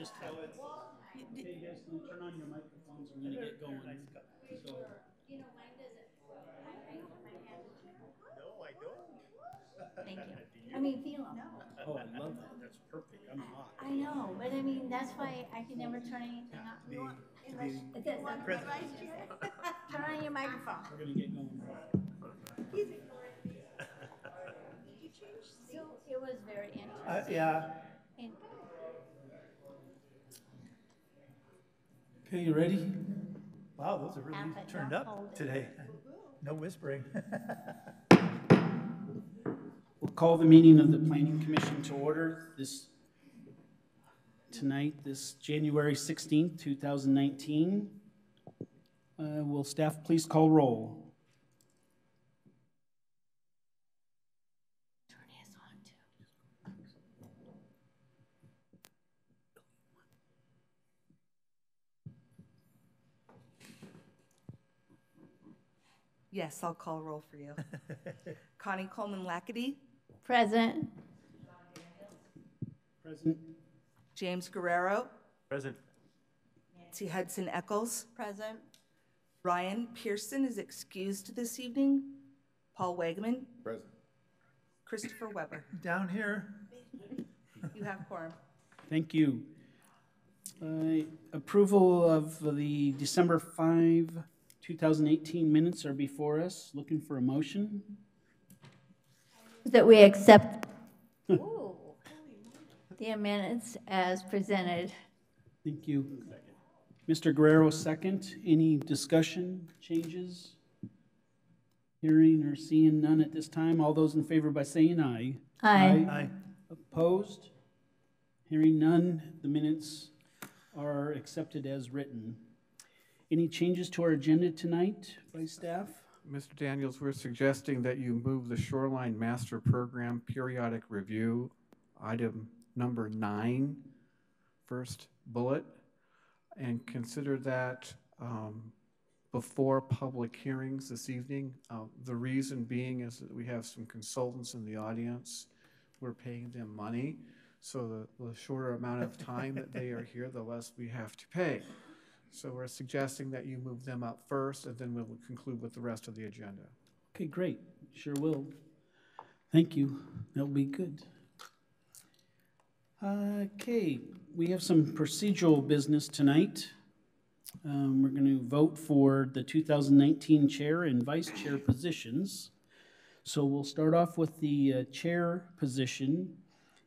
just tell it. Hey guys, can you turn on your microphones? We're gonna get going. So, No, I don't. Thank you. Do you? I mean, feel them. oh, I love that. That's perfect. I'm hot. I know, but I mean, that's why I can never turn anything on. To be It says, president. turn on your microphone. We're gonna get going. So it was very interesting. Yeah. And Okay, you ready? Wow, those are really Happen, turned don't hold up it. today. No whispering. We'll call the meeting of the Planning Commission to order tonight, this January 16th, 2019. Will staff please call roll? turn his on too. Yes, I'll call roll for you. Connie Coleman-Lackady, Present. Present. James Guerrero, Present. Nancy Hudson Eccles, Present. Ryan Pearson is excused this evening, Paul Wegman, Present. Christopher Weber. Down here. You have quorum. Thank you. Approval of the December 5, 2018 minutes are before us. Looking for a motion. That we accept the minutes as presented. Thank you. Mr. Guerrero, second. Any discussion, changes? Hearing or seeing none at this time. All those in favor by saying aye. Aye. Aye. Opposed? Hearing none, the minutes are accepted as written. Any changes to our agenda tonight by staff? Mr. Daniels, we're suggesting that you move the Shoreline Master Program Periodic Review, item number 9, first bullet, and consider that before public hearings this evening. The reason being is that we have some consultants in the audience. We're paying them money, so the shorter amount of time that they are here, the less we have to pay. So we're suggesting that you move them up first, and then we'll conclude with the rest of the agenda. Okay, great. Sure will. Thank you. That'll be good. Okay, we have some procedural business tonight. We're going to vote for the 2019 chair and vice chair positions. So we'll start off with the chair position.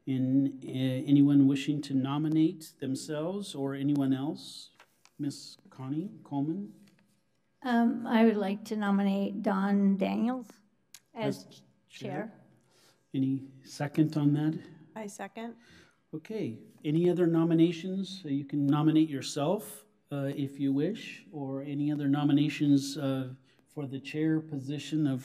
Anyone wishing to nominate themselves or anyone else? Ms. Connie Coleman? I would like to nominate Don Daniels as chair. Any second on that? I second. Okay, any other nominations? You can nominate yourself if you wish, or any other nominations for the chair position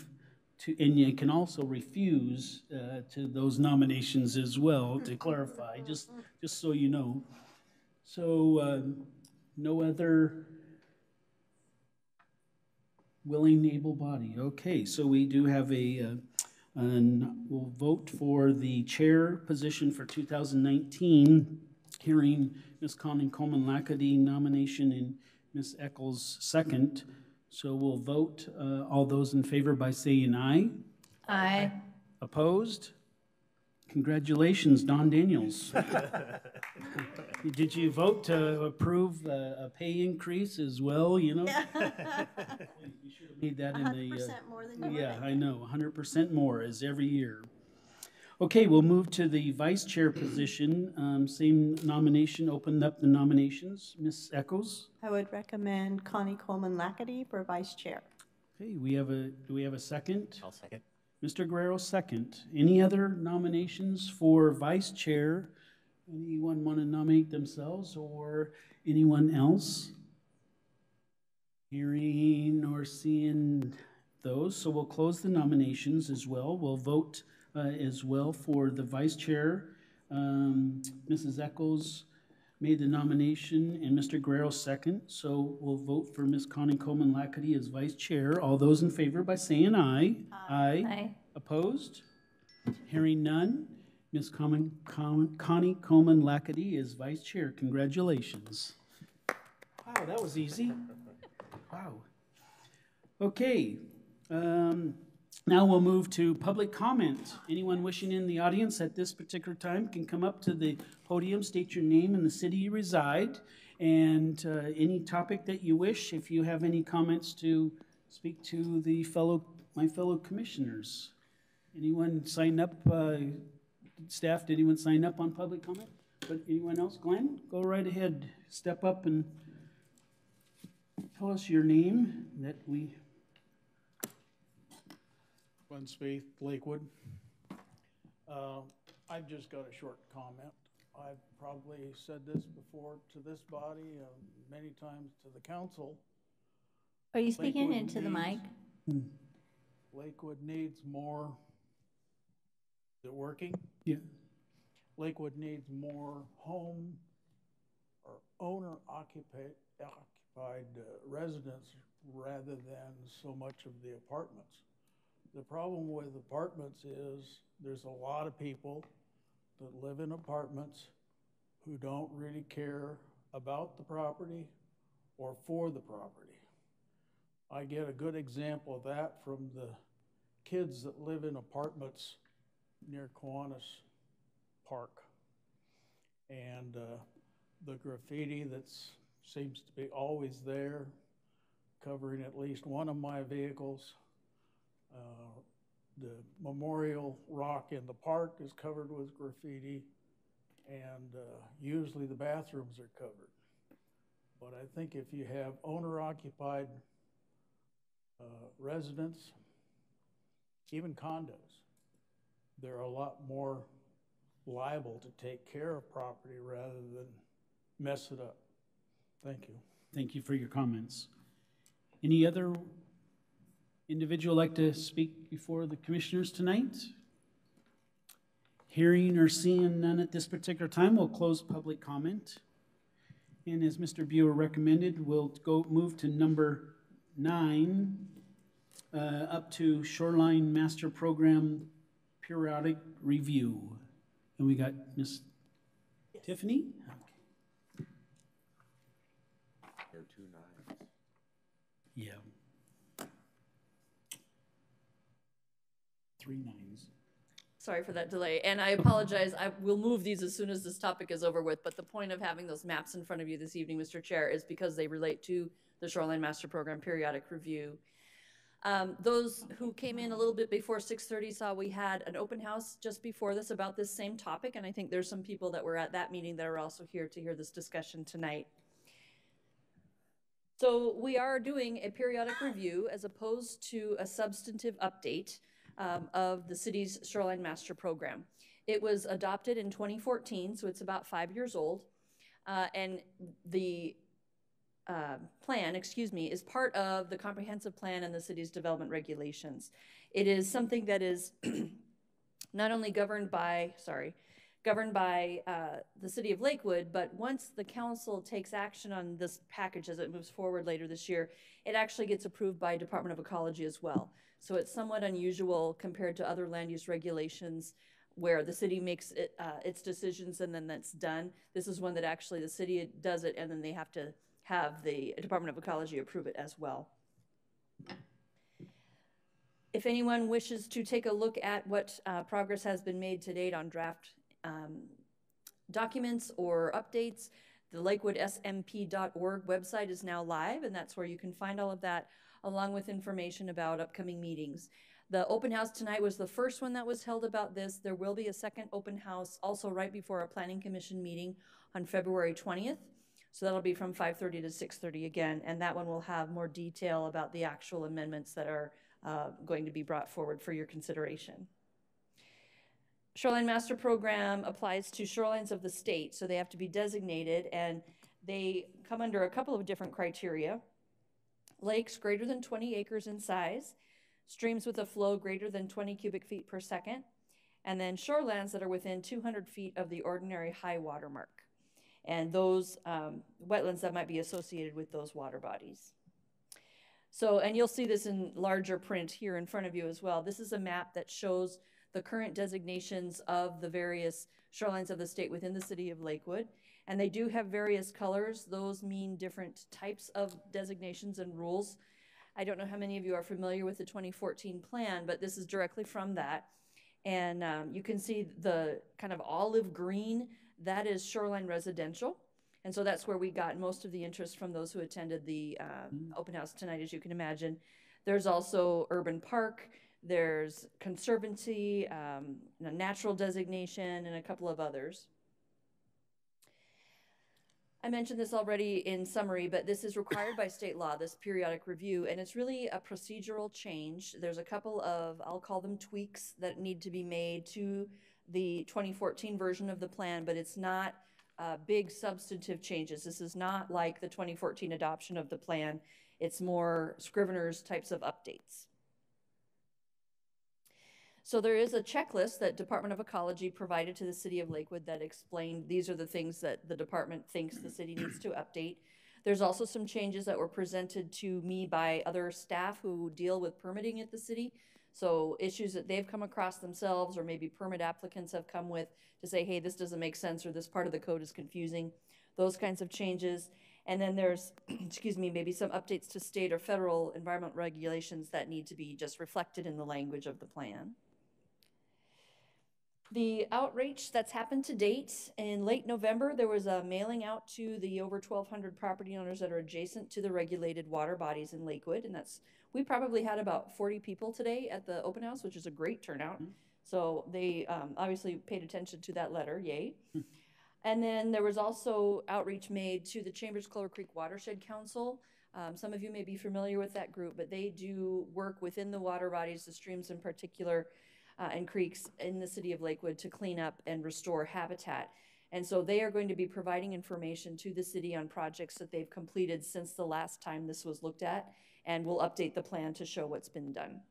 and you can also refuse to those nominations as well, to clarify, just so you know. So no other willing, able body. Okay, so we do have we'll vote for the chair position for 2019, hearing Ms. Connie Coleman-Lackady nomination and Ms. Eccles second. So we'll vote all those in favor by saying aye. Aye. Opposed? Congratulations, Don Daniels. Did you vote to approve a pay increase as well, you know? You should have made that in the... 100% more than you Yeah, I know, 100% more as every year. Okay, we'll move to the vice chair position. Same nomination, opened up the nominations. Ms. Eccles? I would recommend Connie Coleman-Lackady for vice chair. Okay, do we have a second? I'll second. Mr. Guerrero, second. Any other nominations for vice chair? Anyone want to nominate themselves or anyone else? Hearing or seeing those, so we'll close the nominations as well. We'll vote as well for the vice chair. Mrs. Eccles made the nomination and Mr. Guerrero second. So we'll vote for Ms. Connie Coleman-Lackady as vice chair. All those in favor by saying aye. Aye. Aye. Opposed? Hearing none. Ms. Connie Coleman Lackady is vice chair. Congratulations. Wow, that was easy. Wow. Okay. Now we'll move to public comment. Anyone wishing in the audience at this particular time can come up to the podium, state your name and the city you reside, and any topic that you wish. If you have any comments to speak to my fellow commissioners. Anyone sign up, staff, did anyone sign up on public comment? But anyone else? Glenn, go right ahead. Step up and tell us your name that we... Glenn Spieth, Lakewood. I've just got a short comment. I've probably said this before to this body, many times to the council. Are you speaking Lakewood into the mic? Lakewood needs more, is it working? Yeah. Lakewood needs more home or owner-occupied residents rather than so much of the apartments. The problem with apartments is there's a lot of people that live in apartments who don't really care about the property or for the property. I get a good example of that from the kids that live in apartments near Kiwanis Park. And the graffiti that seems to be always there, covering at least one of my vehicles. The memorial rock in the park is covered with graffiti, and usually the bathrooms are covered. But I think if you have owner-occupied residents, even condos, they're a lot more liable to take care of property rather than mess it up. Thank you. Thank you for your comments. Any other individual like to speak before the commissioners tonight? Hearing or seeing none at this particular time, we'll close public comment. And as Mr. Buer recommended, we'll move to number 9, up to Shoreline Master Program Periodic Review. And we got Miss Tiffany? Okay. There are 2 9s. Yeah. 3 9s. Sorry for that delay, and I apologize. I will move these as soon as this topic is over with, but the point of having those maps in front of you this evening, Mr. Chair, is because they relate to the Shoreline Master Program Periodic Review. Those who came in a little bit before 6:30 saw we had an open house just before this about this same topic, and I think there's some people that were at that meeting that are also here to hear this discussion tonight. So we are doing a periodic review as opposed to a substantive update of the city's Shoreline Master Program. It was adopted in 2014, so it's about 5 years old, and the plan, is part of the comprehensive plan and the city's development regulations. It is something that is not only governed by the city of Lakewood, but once the council takes action on this package as it moves forward later this year, it actually gets approved by Department of Ecology as well. So it's somewhat unusual compared to other land use regulations where the city makes its decisions and then that's done. This is one that actually the city does it and then they have to have the Department of Ecology approve it as well. If anyone wishes to take a look at what progress has been made to date on draft documents or updates, the LakewoodSMP.org website is now live, and that's where you can find all of that, along with information about upcoming meetings. The open house tonight was the first one that was held about this. There will be a second open house also right before our Planning Commission meeting on February 20th. So that'll be from 5:30 to 6:30 again, and that one will have more detail about the actual amendments that are going to be brought forward for your consideration. Shoreline Master Program applies to shorelines of the state, so they have to be designated, and they come under a couple of different criteria. Lakes greater than 20 acres in size, streams with a flow greater than 20 cubic feet per second, and then shorelands that are within 200 feet of the ordinary high water mark, and those wetlands that might be associated with those water bodies. So, and you'll see this in larger print here in front of you as well. This is a map that shows the current designations of the various shorelines of the state within the city of Lakewood. And they do have various colors. Those mean different types of designations and rules. I don't know how many of you are familiar with the 2014 plan, but this is directly from that. And you can see the kind of olive green, that is shoreline residential. And so that's where we got most of the interest from those who attended the open house tonight, as you can imagine. There's also urban park, there's conservancy, natural designation, and a couple of others. I mentioned this already in summary, but this is required by state law, this periodic review, and it's really a procedural change. There's a couple of, I'll call them tweaks, that need to be made to the 2014 version of the plan, but it's not big substantive changes. This is not like the 2014 adoption of the plan. It's more Scrivener's types of updates. So there is a checklist that Department of Ecology provided to the city of Lakewood that explained these are the things that the department thinks the city needs to update. There's also some changes that were presented to me by other staff who deal with permitting at the city. So issues that they've come across themselves, or maybe permit applicants have come with to say, hey, this doesn't make sense, or this part of the code is confusing, those kinds of changes. And then there's, excuse me, maybe some updates to state or federal environmental regulations that need to be just reflected in the language of the plan. The outreach that's happened to date, in late November, there was a mailing out to the over 1,200 property owners that are adjacent to the regulated water bodies in Lakewood. And we probably had about 40 people today at the open house, which is a great turnout. So they obviously paid attention to that letter, yay. And then there was also outreach made to the Chambers Clover Creek Watershed Council. Some of you may be familiar with that group, but they do work within the water bodies, the streams in particular, and creeks in the city of Lakewood to clean up and restore habitat. And so they are going to be providing information to the city on projects that they've completed since the last time this was looked at, and we'll update the plan to show what's been done.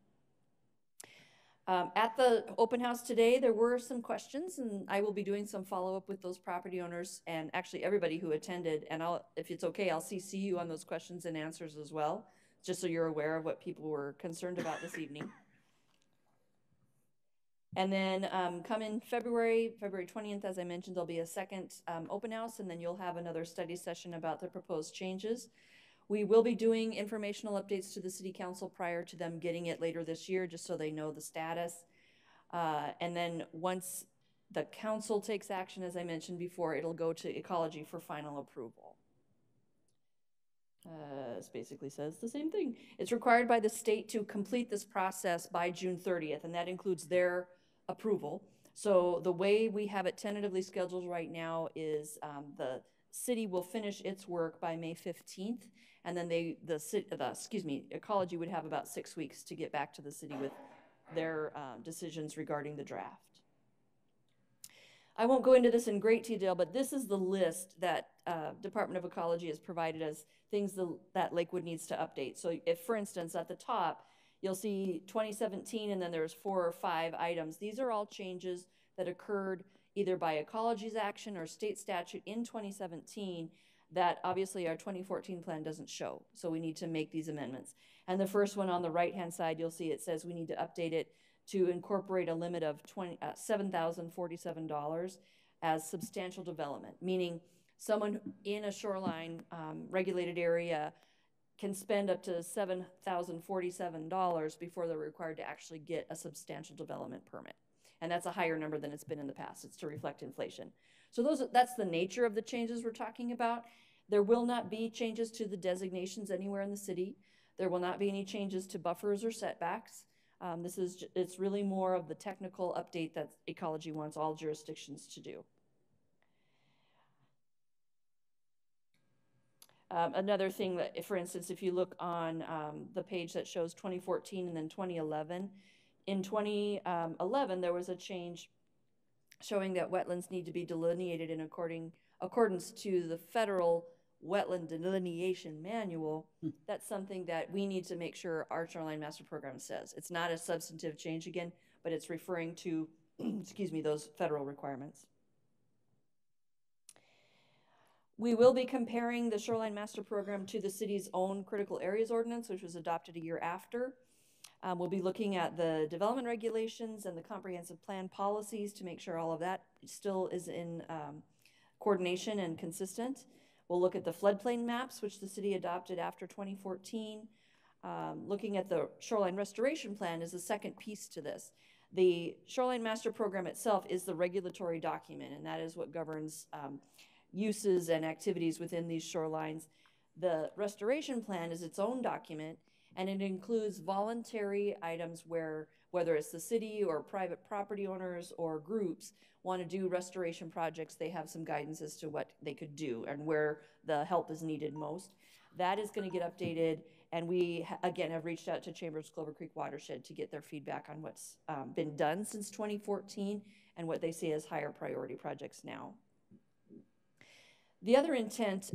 At the open house today, there were some questions, and I will be doing some follow-up with those property owners and actually everybody who attended. And if it's okay, I'll CC you on those questions and answers as well, just so you're aware of what people were concerned about this evening. And then come in February 20th, as I mentioned, there'll be a second open house, and then you'll have another study session about the proposed changes. We will be doing informational updates to the city council prior to them getting it later this year, just so they know the status. And then once the council takes action, as I mentioned before, it'll go to ecology for final approval. This basically says the same thing. It's required by the state to complete this process by June 30th, and that includes their approval. So the way we have it tentatively scheduled right now is the city will finish its work by May 15th, and then ecology would have about 6 weeks to get back to the city with their decisions regarding the draft. I won't go into this in great detail, but this is the list that Department of Ecology has provided as things that Lakewood needs to update. So if, for instance, at the top, you'll see 2017, and then there's 4 or 5 items. These are all changes that occurred either by ecology's action or state statute in 2017 that obviously our 2014 plan doesn't show. So we need to make these amendments. And the first one on the right-hand side, you'll see it says we need to update it to incorporate a limit of $7,047 as substantial development, meaning someone in a shoreline regulated area can spend up to $7,047 before they're required to actually get a substantial development permit. And that's a higher number than it's been in the past. It's to reflect inflation. So that's the nature of the changes we're talking about. There will not be changes to the designations anywhere in the city. There will not be any changes to buffers or setbacks. It's really more of the technical update that ecology wants all jurisdictions to do. Another thing that, for instance, if you look on the page that shows 2014 and then 2011, in 2011 there was a change showing that wetlands need to be delineated in accordance to the federal wetland delineation manual. That's something that we need to make sure our Shoreline Master Program says. It's not a substantive change again, but it's referring to, excuse me, those federal requirements. We will be comparing the Shoreline Master Program to the city's own critical areas ordinance, which was adopted a year after. We'll be looking at the development regulations and the comprehensive plan policies to make sure all of that still is in coordination and consistent. We'll look at the floodplain maps, which the city adopted after 2014. Looking at the shoreline restoration plan is the second piece to this. The shoreline master program itself is the regulatory document, and that is what governs uses and activities within these shorelines. The restoration plan is its own document, and it includes voluntary items where, whether it's the city or private property owners or groups want to do restoration projects, they have some guidance as to what they could do and where the help is needed most. That is going to get updated, and we, again, have reached out to Chambers Clover Creek Watershed to get their feedback on what's been done since 2014 and what they see as higher priority projects now. The other intent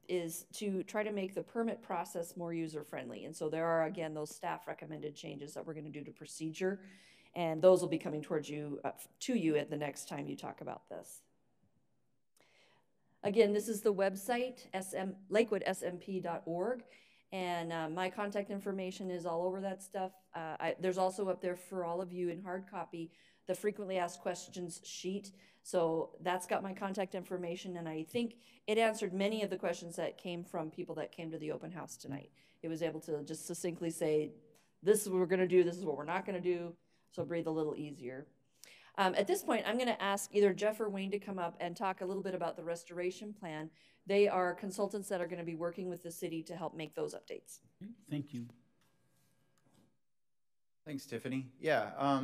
is to try to make the permit process more user-friendly. And so there are, again, those staff recommended changes that we're going to do to procedure, and those will be coming towards you, to you at the next time you talk about this. Again, this is the website, lakewoodsmp.org, and my contact information is all over that stuff. There's also up there for all of you in hard copy, the frequently asked questions sheet. So that's got my contact information, and I think it answered many of the questions that came from people that came to the open house tonight. It was able to just succinctly say, this is what we're gonna do, this is what we're not gonna do, so breathe a little easier. At this point, I'm gonna ask either Jeff or Wayne to come up and talk a little bit about the restoration plan. They are consultants that are gonna be working with the city to help make those updates. Thank you. Thanks, Tiffany. Yeah,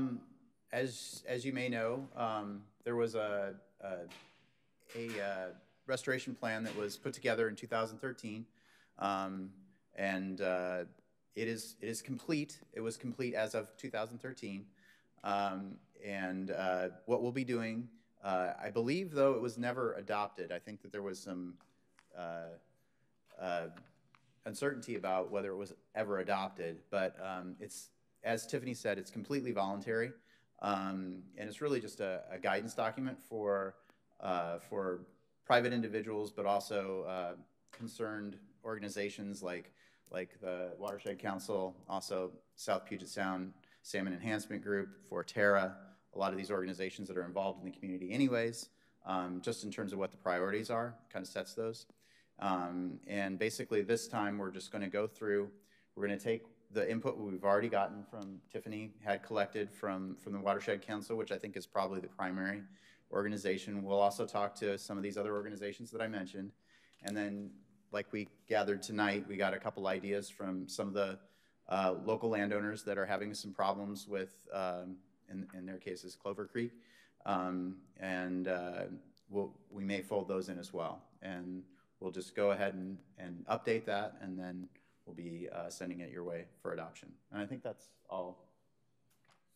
as you may know, there was a restoration plan that was put together in 2013, and it is complete. It was complete as of 2013, and what we'll be doing, I believe, though it was never adopted. I think that there was some uncertainty about whether it was ever adopted, but it's, as Tiffany said, it's completely voluntary. And it's really just a guidance document for private individuals, but also concerned organizations like the Watershed Council, also South Puget Sound Salmon Enhancement Group, Forterra, a lot of these organizations that are involved in the community anyways, just in terms of what the priorities are, kind of sets those. And basically this time we're just going to go through, we're going to take the input we've already gotten from Tiffany, had collected from the Watershed Council, which I think is probably the primary organization. We'll also talk to some of these other organizations that I mentioned. And then, like we gathered tonight, we got a couple ideas from some of the local landowners that are having some problems with, in their cases, Clover Creek. We may fold those in as well. And we'll just go ahead and update that, and then we'll be sending it your way for adoption. And I think that's all.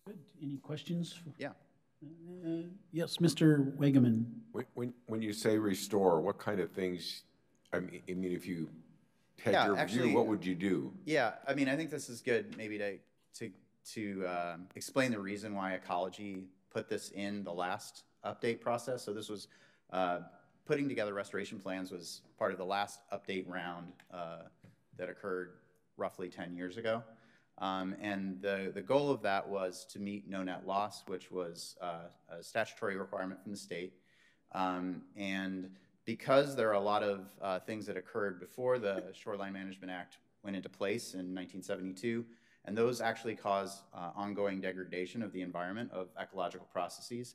Good. Any questions? Yeah. Yes, Mr. Wegeman. When you say restore, what kind of things, I mean if you had your actually, view, what would you do? Yeah, I mean, I think this is good maybe to explain the reason why Ecology put this in the last update process. So this was, putting together restoration plans was part of the last update round that occurred roughly 10 years ago. And the goal of that was to meet no net loss, which was a statutory requirement from the state. And because there are a lot of things that occurred before the Shoreline Management Act went into place in 1972, and those actually cause ongoing degradation of the environment, of ecological processes.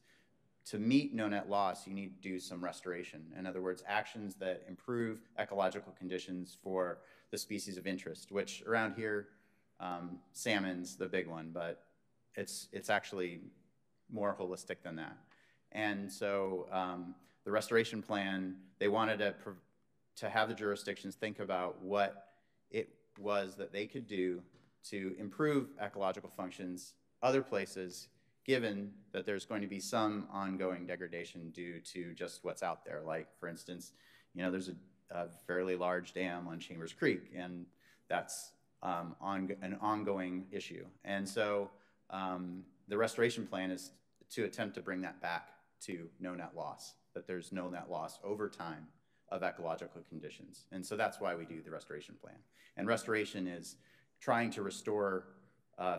To meet no net loss, you need to do some restoration. In other words, actions that improve ecological conditions for the species of interest, which around here, salmon's the big one, but it's actually more holistic than that. And so the restoration plan, they wanted to have the jurisdictions think about what it was that they could do to improve ecological functions other places, given that there's going to be some ongoing degradation due to just what's out there. Like, for instance, you know, there's a fairly large dam on Chambers Creek, and that's an ongoing issue. And so the restoration plan is to attempt to bring that back to no net loss, that there's no net loss over time of ecological conditions. And so that's why we do the restoration plan. And restoration is trying to restore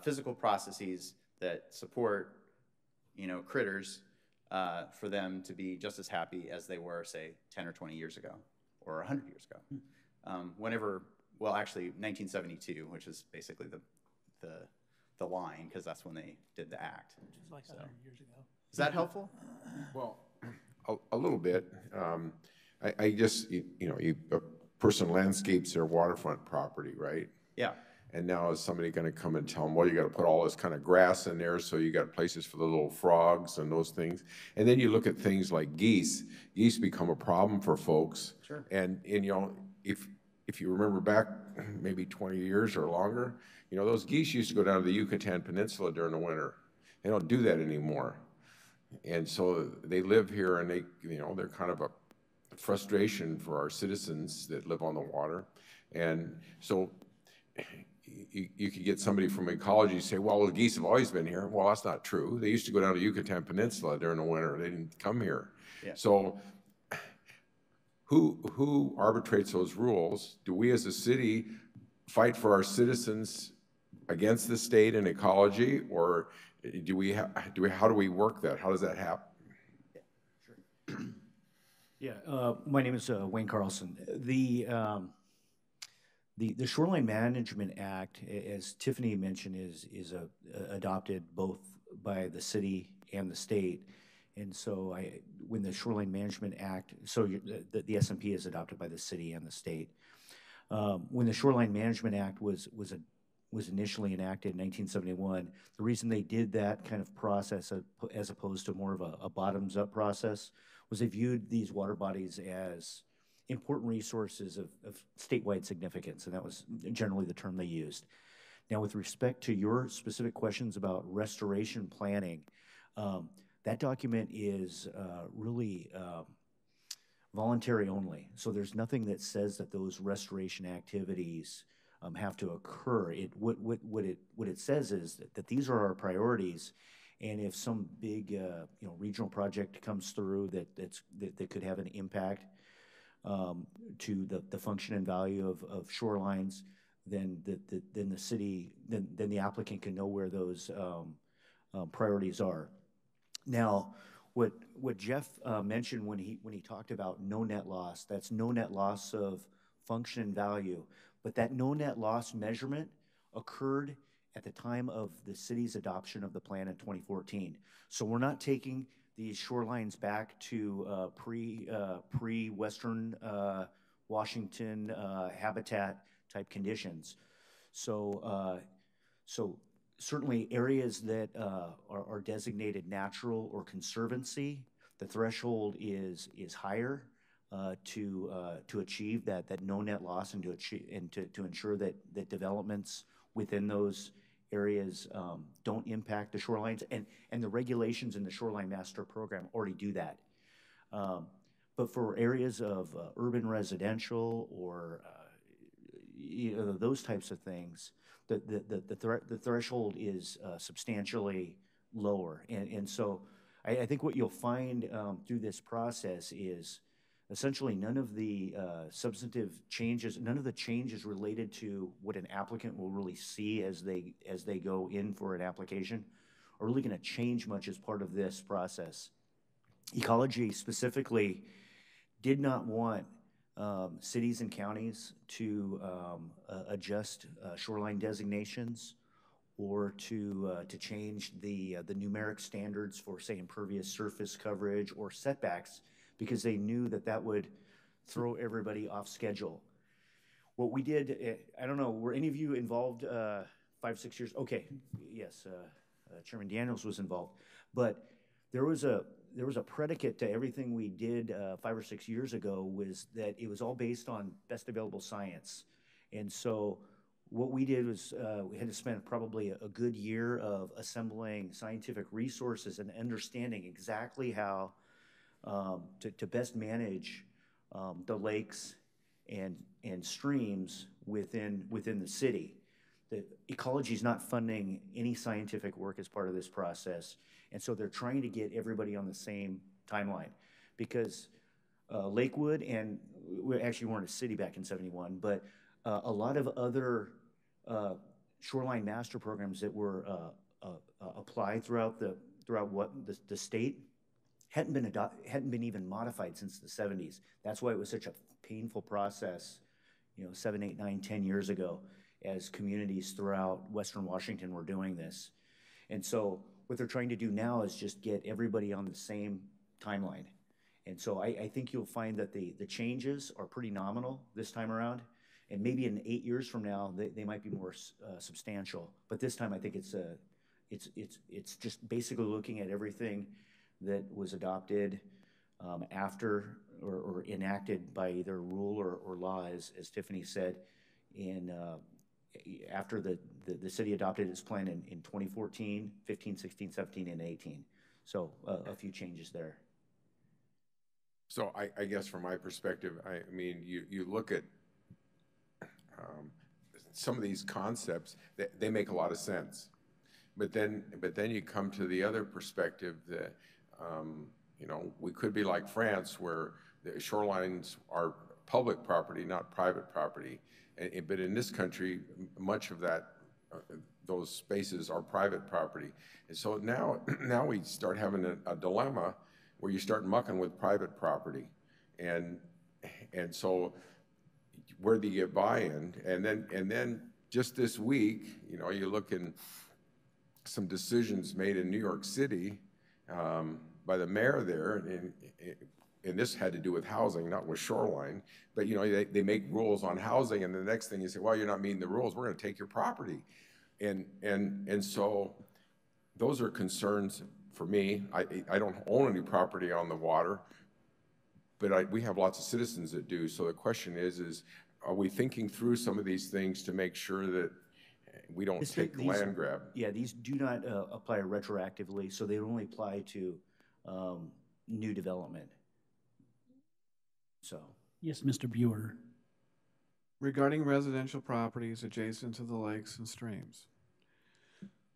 physical processes that support, critters for them to be just as happy as they were, say, 10 or 20 years ago or 100 years ago. Actually 1972, which is basically the line, because that's when they did the act. Which is like 100 years ago. Is that helpful? Well, a little bit. I just, a person landscapes their waterfront property, right? Yeah. And now is somebody gonna come and tell them, well, you gotta put all this kind of grass in there, so you got places for the little frogs and those things. And then you look at things like geese. Geese become a problem for folks. Sure. And if you remember back maybe 20 years or longer, those geese used to go down to the Yucatan Peninsula during the winter. They don't do that anymore. And so they live here, and they're kind of a frustration for our citizens that live on the water. And so you could get somebody from ecology say, well, the geese have always been here. Well, that's not true. They used to go down to Yucatan Peninsula during the winter. They didn't come here. Yeah. So who arbitrates those rules? Do we as a city fight for our citizens against the state and ecology, or how do we work that? How does that happen? Yeah, my name is Wayne Carlson. The Shoreline Management Act, as Tiffany mentioned, is adopted both by the city and the state. And so when the Shoreline Management Act, the SMP is adopted by the city and the state. When the Shoreline Management Act was initially enacted in 1971, the reason they did that kind of process as opposed to more of a bottoms-up process was they viewed these water bodies as important resources of statewide significance, and that was generally the term they used. Now, with respect to your specific questions about restoration planning, that document is really voluntary only. So there's nothing that says that those restoration activities have to occur. What it says is that these are our priorities, and if some big regional project comes through that could have an impact to the function and value of shorelines, then the city, then the applicant can know where those priorities are. Now, what Jeff mentioned when he talked about no net loss, that's no net loss of function and value, but that no net loss measurement occurred at the time of the city's adoption of the plan in 2014. So we're not taking these shorelines back to pre-Western Washington habitat type conditions. So certainly areas that are designated natural or conservancy, the threshold is higher to achieve that no net loss and to ensure that developments within those areas don't impact the shorelines, and the regulations in the Shoreline Master Program already do that. But for areas of urban residential or those types of things, the threshold is substantially lower, and so I think what you'll find through this process is essentially none of the substantive changes, none of the changes related to what an applicant will really see as they go in for an application are really going to change much as part of this process. Ecology specifically did not want cities and counties to adjust shoreline designations or to change the numeric standards for, say, impervious surface coverage or setbacks, because they knew that would throw everybody off schedule. What we did, I don't know, were any of you involved 5, 6 years? Okay, yes, Chairman Daniels was involved, but there was a predicate to everything we did 5 or 6 years ago, was that it was all based on best available science. And so what we did was we had to spend probably a good year of assembling scientific resources and understanding exactly how to best manage the lakes and streams within the city. The ecology is not funding any scientific work as part of this process, and so they're trying to get everybody on the same timeline, because Lakewood, and we actually weren't a city back in '71, but a lot of other shoreline master programs that were applied throughout the state hadn't been even modified since the 70s. That's why it was such a painful process, 7, 8, 9, 10 years ago, as communities throughout Western Washington were doing this. And so what they're trying to do now is just get everybody on the same timeline. And so I think you'll find that the changes are pretty nominal this time around. And maybe in 8 years from now, they might be more substantial. But this time I think it's just basically looking at everything that was adopted after or enacted by either rule or law, as Tiffany said, after the city adopted its plan in 2014, 15, 16, 17, and 18. So a few changes there. So I guess from my perspective, I mean, you look at some of these concepts, they make a lot of sense. But then you come to the other perspective that, we could be like France, where the shorelines are public property, not private property. But in this country, much of those spaces are private property. And so now we start having a dilemma where you start mucking with private property. And so where do you get buy-in? And then just this week, you look in some decisions made in New York City by the mayor there, and this had to do with housing, not with Shoreline, but they make rules on housing, and the next thing you say, well, you're not meeting the rules, we're going to take your property. And so those are concerns for me. I don't own any property on the water, but we have lots of citizens that do. So the question is are we thinking through some of these things to make sure that we don't take the land grab? Yeah, these do not apply retroactively, so they only apply to new development. So. Yes, Mr. Buer. Regarding residential properties adjacent to the lakes and streams,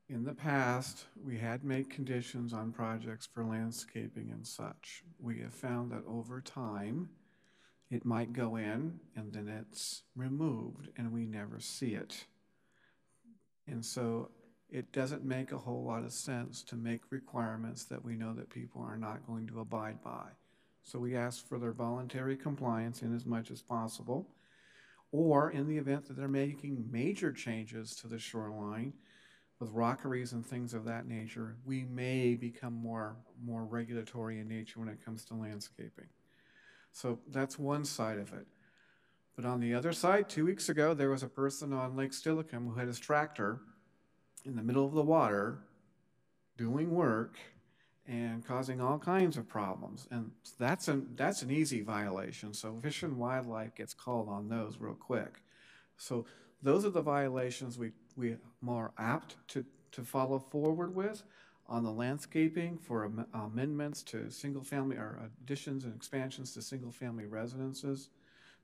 in the past, we had made conditions on projects for landscaping and such. We have found that over time, it might go in and then it's removed and we never see it. And so it doesn't make a whole lot of sense to make requirements that we know that people are not going to abide by. So we ask for their voluntary compliance in as much as possible, or in the event that they're making major changes to the shoreline with rockeries and things of that nature, we may become more regulatory in nature when it comes to landscaping. So that's one side of it. But on the other side, 2 weeks ago, there was a person on Lake Steilacoom who had his tractor in the middle of the water doing work and causing all kinds of problems. And that's an easy violation. So Fish and Wildlife gets called on those real quick. So those are the violations we more apt to follow forward with. On the landscaping for amendments to single-family or additions and expansions to single-family residences,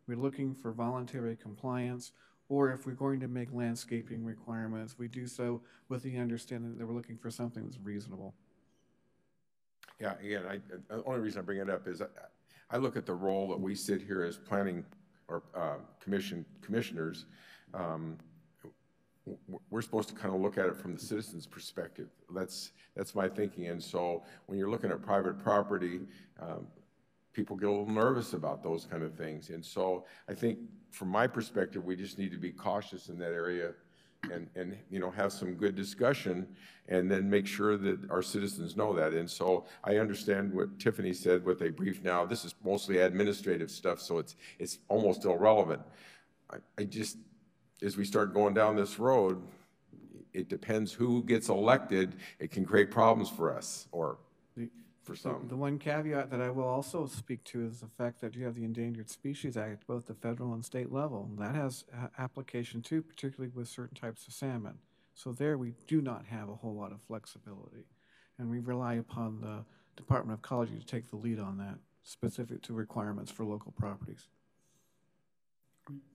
we're looking for voluntary compliance, or if we're going to make landscaping requirements, we do so with the understanding that we're looking for something that's reasonable. Yeah, again, the only reason I bring it up is I look at the role that we sit here as planning or commissioners. We're supposed to kind of look at it from the citizen's perspective. That's my thinking. And so when you're looking at private property, people get a little nervous about those kind of things. And so I think from my perspective, we just need to be cautious in that area and have some good discussion and then make sure that our citizens know that. And so I understand what Tiffany said, what they briefed now. This is mostly administrative stuff, so it's almost irrelevant. I just, as we start going down this road, it depends who gets elected. It can create problems for us or for some. The one caveat that I will also speak to is the fact that you have the Endangered Species Act at both the federal and state level. That has application too, particularly with certain types of salmon. So there we do not have a whole lot of flexibility. And we rely upon the Department of Ecology to take the lead on that, specific to requirements for local properties.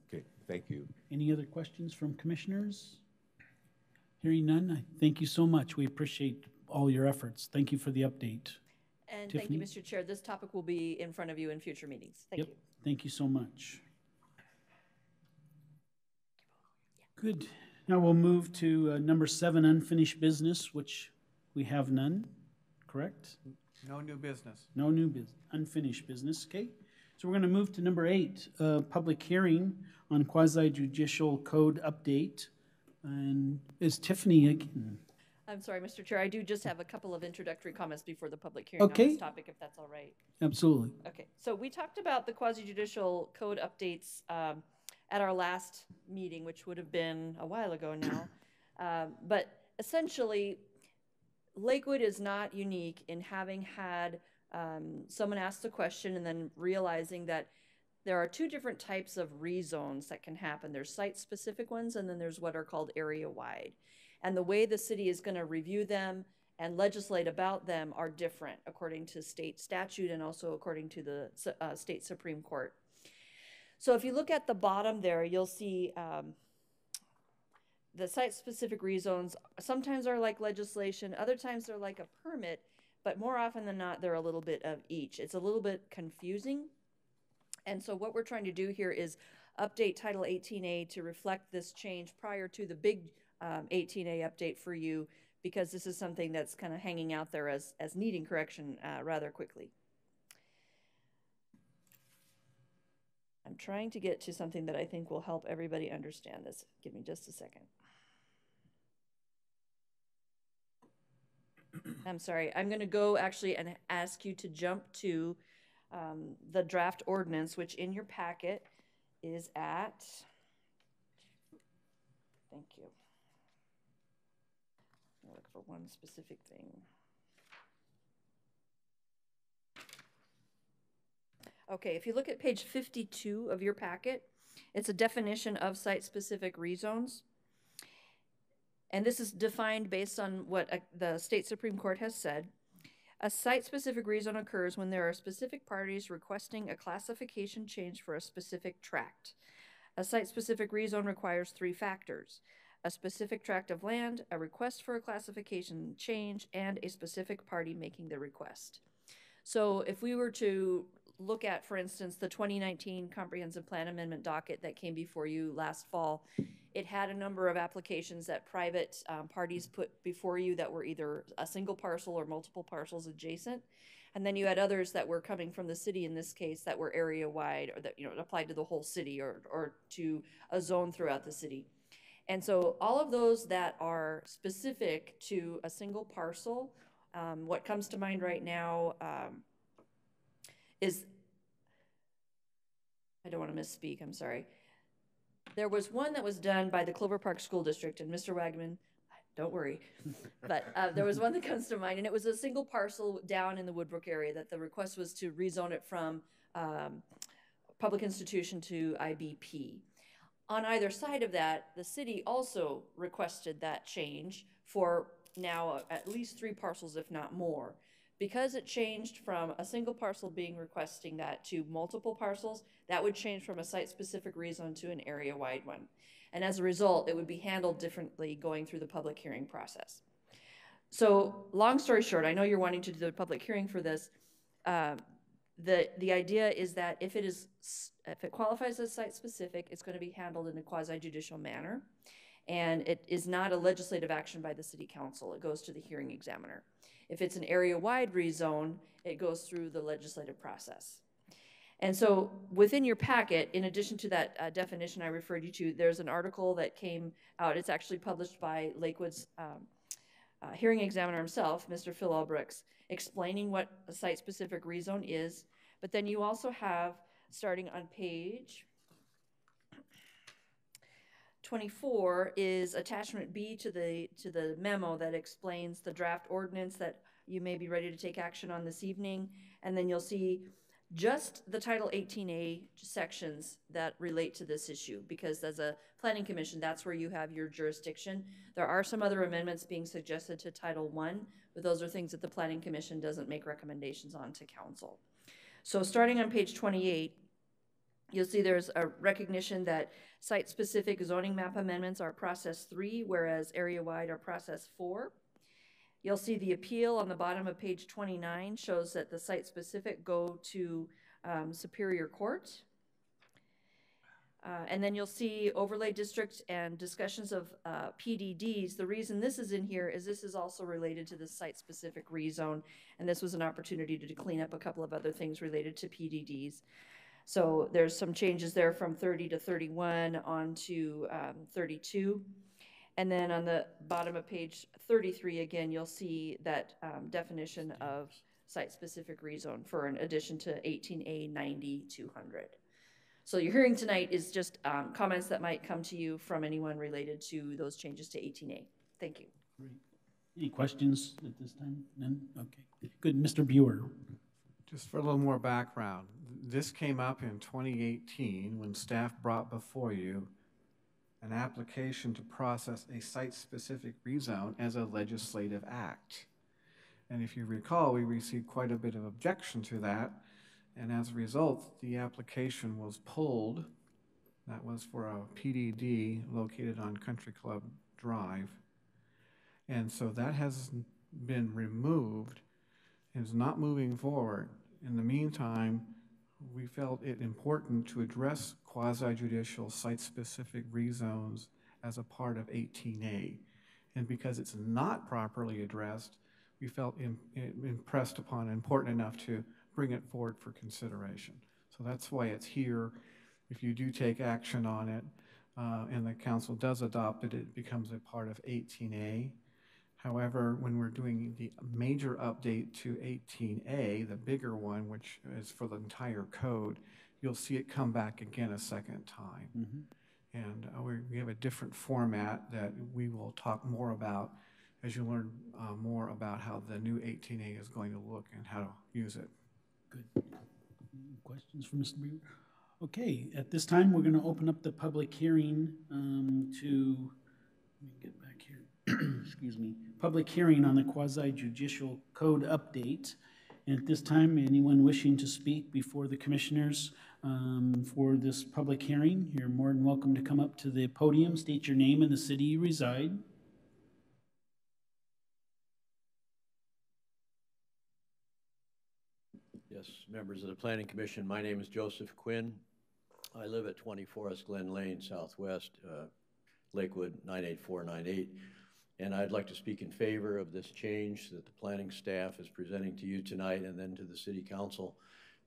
Okay, thank you. Any other questions from commissioners? Hearing none, I thank you so much. We appreciate all your efforts. Thank you for the update. And Tiffany? thank you, Mr. Chair. This topic will be in front of you in future meetings. Thank you. Thank you so much. Good. Now we'll move to number 7, unfinished business, which we have none, correct? No new business. No new business, unfinished business, okay? So we're going to move to number 8, public hearing on quasi judicial code update. And is Tiffany again? I'm sorry, Mr. Chair, I do just have a couple of introductory comments before the public hearing on Okay. this topic, if that's all right. Absolutely. Okay, so we talked about the quasi-judicial code updates at our last meeting, which would have been a while ago now. But essentially, Lakewood is not unique in having had someone ask the question and then realizing that there are 2 different types of rezones that can happen. There's site-specific ones, and then there's what are called area-wide. And the way the city is going to review them and legislate about them are different according to state statute and also according to the state Supreme Court. So if you look at the bottom there, you'll see the site-specific rezones sometimes are like legislation, other times they're like a permit, but more often than not, they're a little bit of each. It's a little bit confusing. And so what we're trying to do here is update Title 18A to reflect this change prior to the big 18A update for you, because this is something that's kind of hanging out there as needing correction rather quickly. I'm trying to get to something that I think will help everybody understand this. Give me just a second. I'm sorry. I'm going to go actually and ask you to jump to the draft ordinance, which in your packet is at, thank you. I'll look for one specific thing. Okay, if you look at page 52 of your packet, it's a definition of site-specific rezones. And this is defined based on what the state Supreme Court has said. A site-specific rezone occurs when there are specific parties requesting a classification change for a specific tract. A site-specific rezone requires 3 factors: a specific tract of land, a request for a classification change, and a specific party making the request. So if we were to look at, for instance, the 2019 Comprehensive Plan Amendment docket that came before you last fall, it had a number of applications that private parties put before you that were either a single parcel or multiple parcels adjacent. And then you had others that were coming from the city in this case that were area-wide, or that applied to the whole city or to a zone throughout the city. And so all of those that are specific to a single parcel, what comes to mind right now is, I don't want to misspeak, I'm sorry. There was one that was done by the Clover Park School District, and Mr. Wagman, don't worry, but there was one that comes to mind, and it was a single parcel down in the Woodbrook area that the request was to rezone it from public institution to IBP. On either side of that, the city also requested that change for now at least 3 parcels, if not more. Because it changed from a single parcel being requesting that to multiple parcels, that would change from a site-specific rezone to an area-wide one. And as a result, it would be handled differently going through the public hearing process. So long story short, I know you're wanting to do the public hearing for this. The idea is that if it qualifies as site-specific, it's going to be handled in a quasi-judicial manner. And it is not a legislative action by the city council. It goes to the hearing examiner. If it's an area-wide rezone, it goes through the legislative process. And so within your packet, in addition to that definition I referred you to, there's an article that came out. It's actually published by Lakewood's hearing examiner himself, Mr. Phil Albrechts, explaining what a site-specific rezone is. But then you also have, starting on page 24, is attachment B to the memo that explains the draft ordinance that you may be ready to take action on this evening. And then you'll see just the Title 18A sections that relate to this issue, because as a planning commission, that's where you have your jurisdiction. There are some other amendments being suggested to Title I, but those are things that the planning commission doesn't make recommendations on to council. So starting on page 28, you'll see there's a recognition that site-specific zoning map amendments are process 3, whereas area-wide are process 4. You'll see the appeal on the bottom of page 29 shows that the site-specific go to Superior Court. And then you'll see overlay district and discussions of PDDs. The reason this is in here is this is also related to the site-specific rezone, and this was an opportunity to clean up a couple of other things related to PDDs. So there's some changes there from 30 to 31 on to 32. And then on the bottom of page 33, again, you'll see that definition of site-specific rezone for an addition to 18A 90-200. So your hearing tonight is just comments that might come to you from anyone related to those changes to 18A. Thank you. Great. Any questions at this time? None? Okay. Good. Mr. Buer. Just for a little more background, this came up in 2018 when staff brought before you an application to process a site-specific rezone as a legislative act. And if you recall, we received quite a bit of objection to that. And as a result, the application was pulled. That was for a PDD located on Country Club Drive. And so that has been removed and is not moving forward. In the meantime, we felt it important to address quasi-judicial site-specific rezones as a part of 18A. And because it's not properly addressed, we felt impressed upon, important enough to bring it forward for consideration. So that's why it's here. If you do take action on it and the council does adopt it, it becomes a part of 18A. However, when we're doing the major update to 18A, the bigger one, which is for the entire code, you'll see it come back again a second time. Mm-hmm. And we have a different format that we will talk more about as you learn more about how the new 18A is going to look and how to use it. Good. Any questions for Mr. Buer? Okay, at this time, we're going to open up the public hearing to, let me get back here, excuse me, public hearing on the quasi-judicial code update. And at this time, anyone wishing to speak before the commissioners for this public hearing, you're more than welcome to come up to the podium, state your name and the city you reside. Yes, members of the Planning Commission, my name is Joseph Quinn. I live at 20 Forest Glen Lane, Southwest, Lakewood 98498. And I'd like to speak in favor of this change that the planning staff is presenting to you tonight and then to the City Council,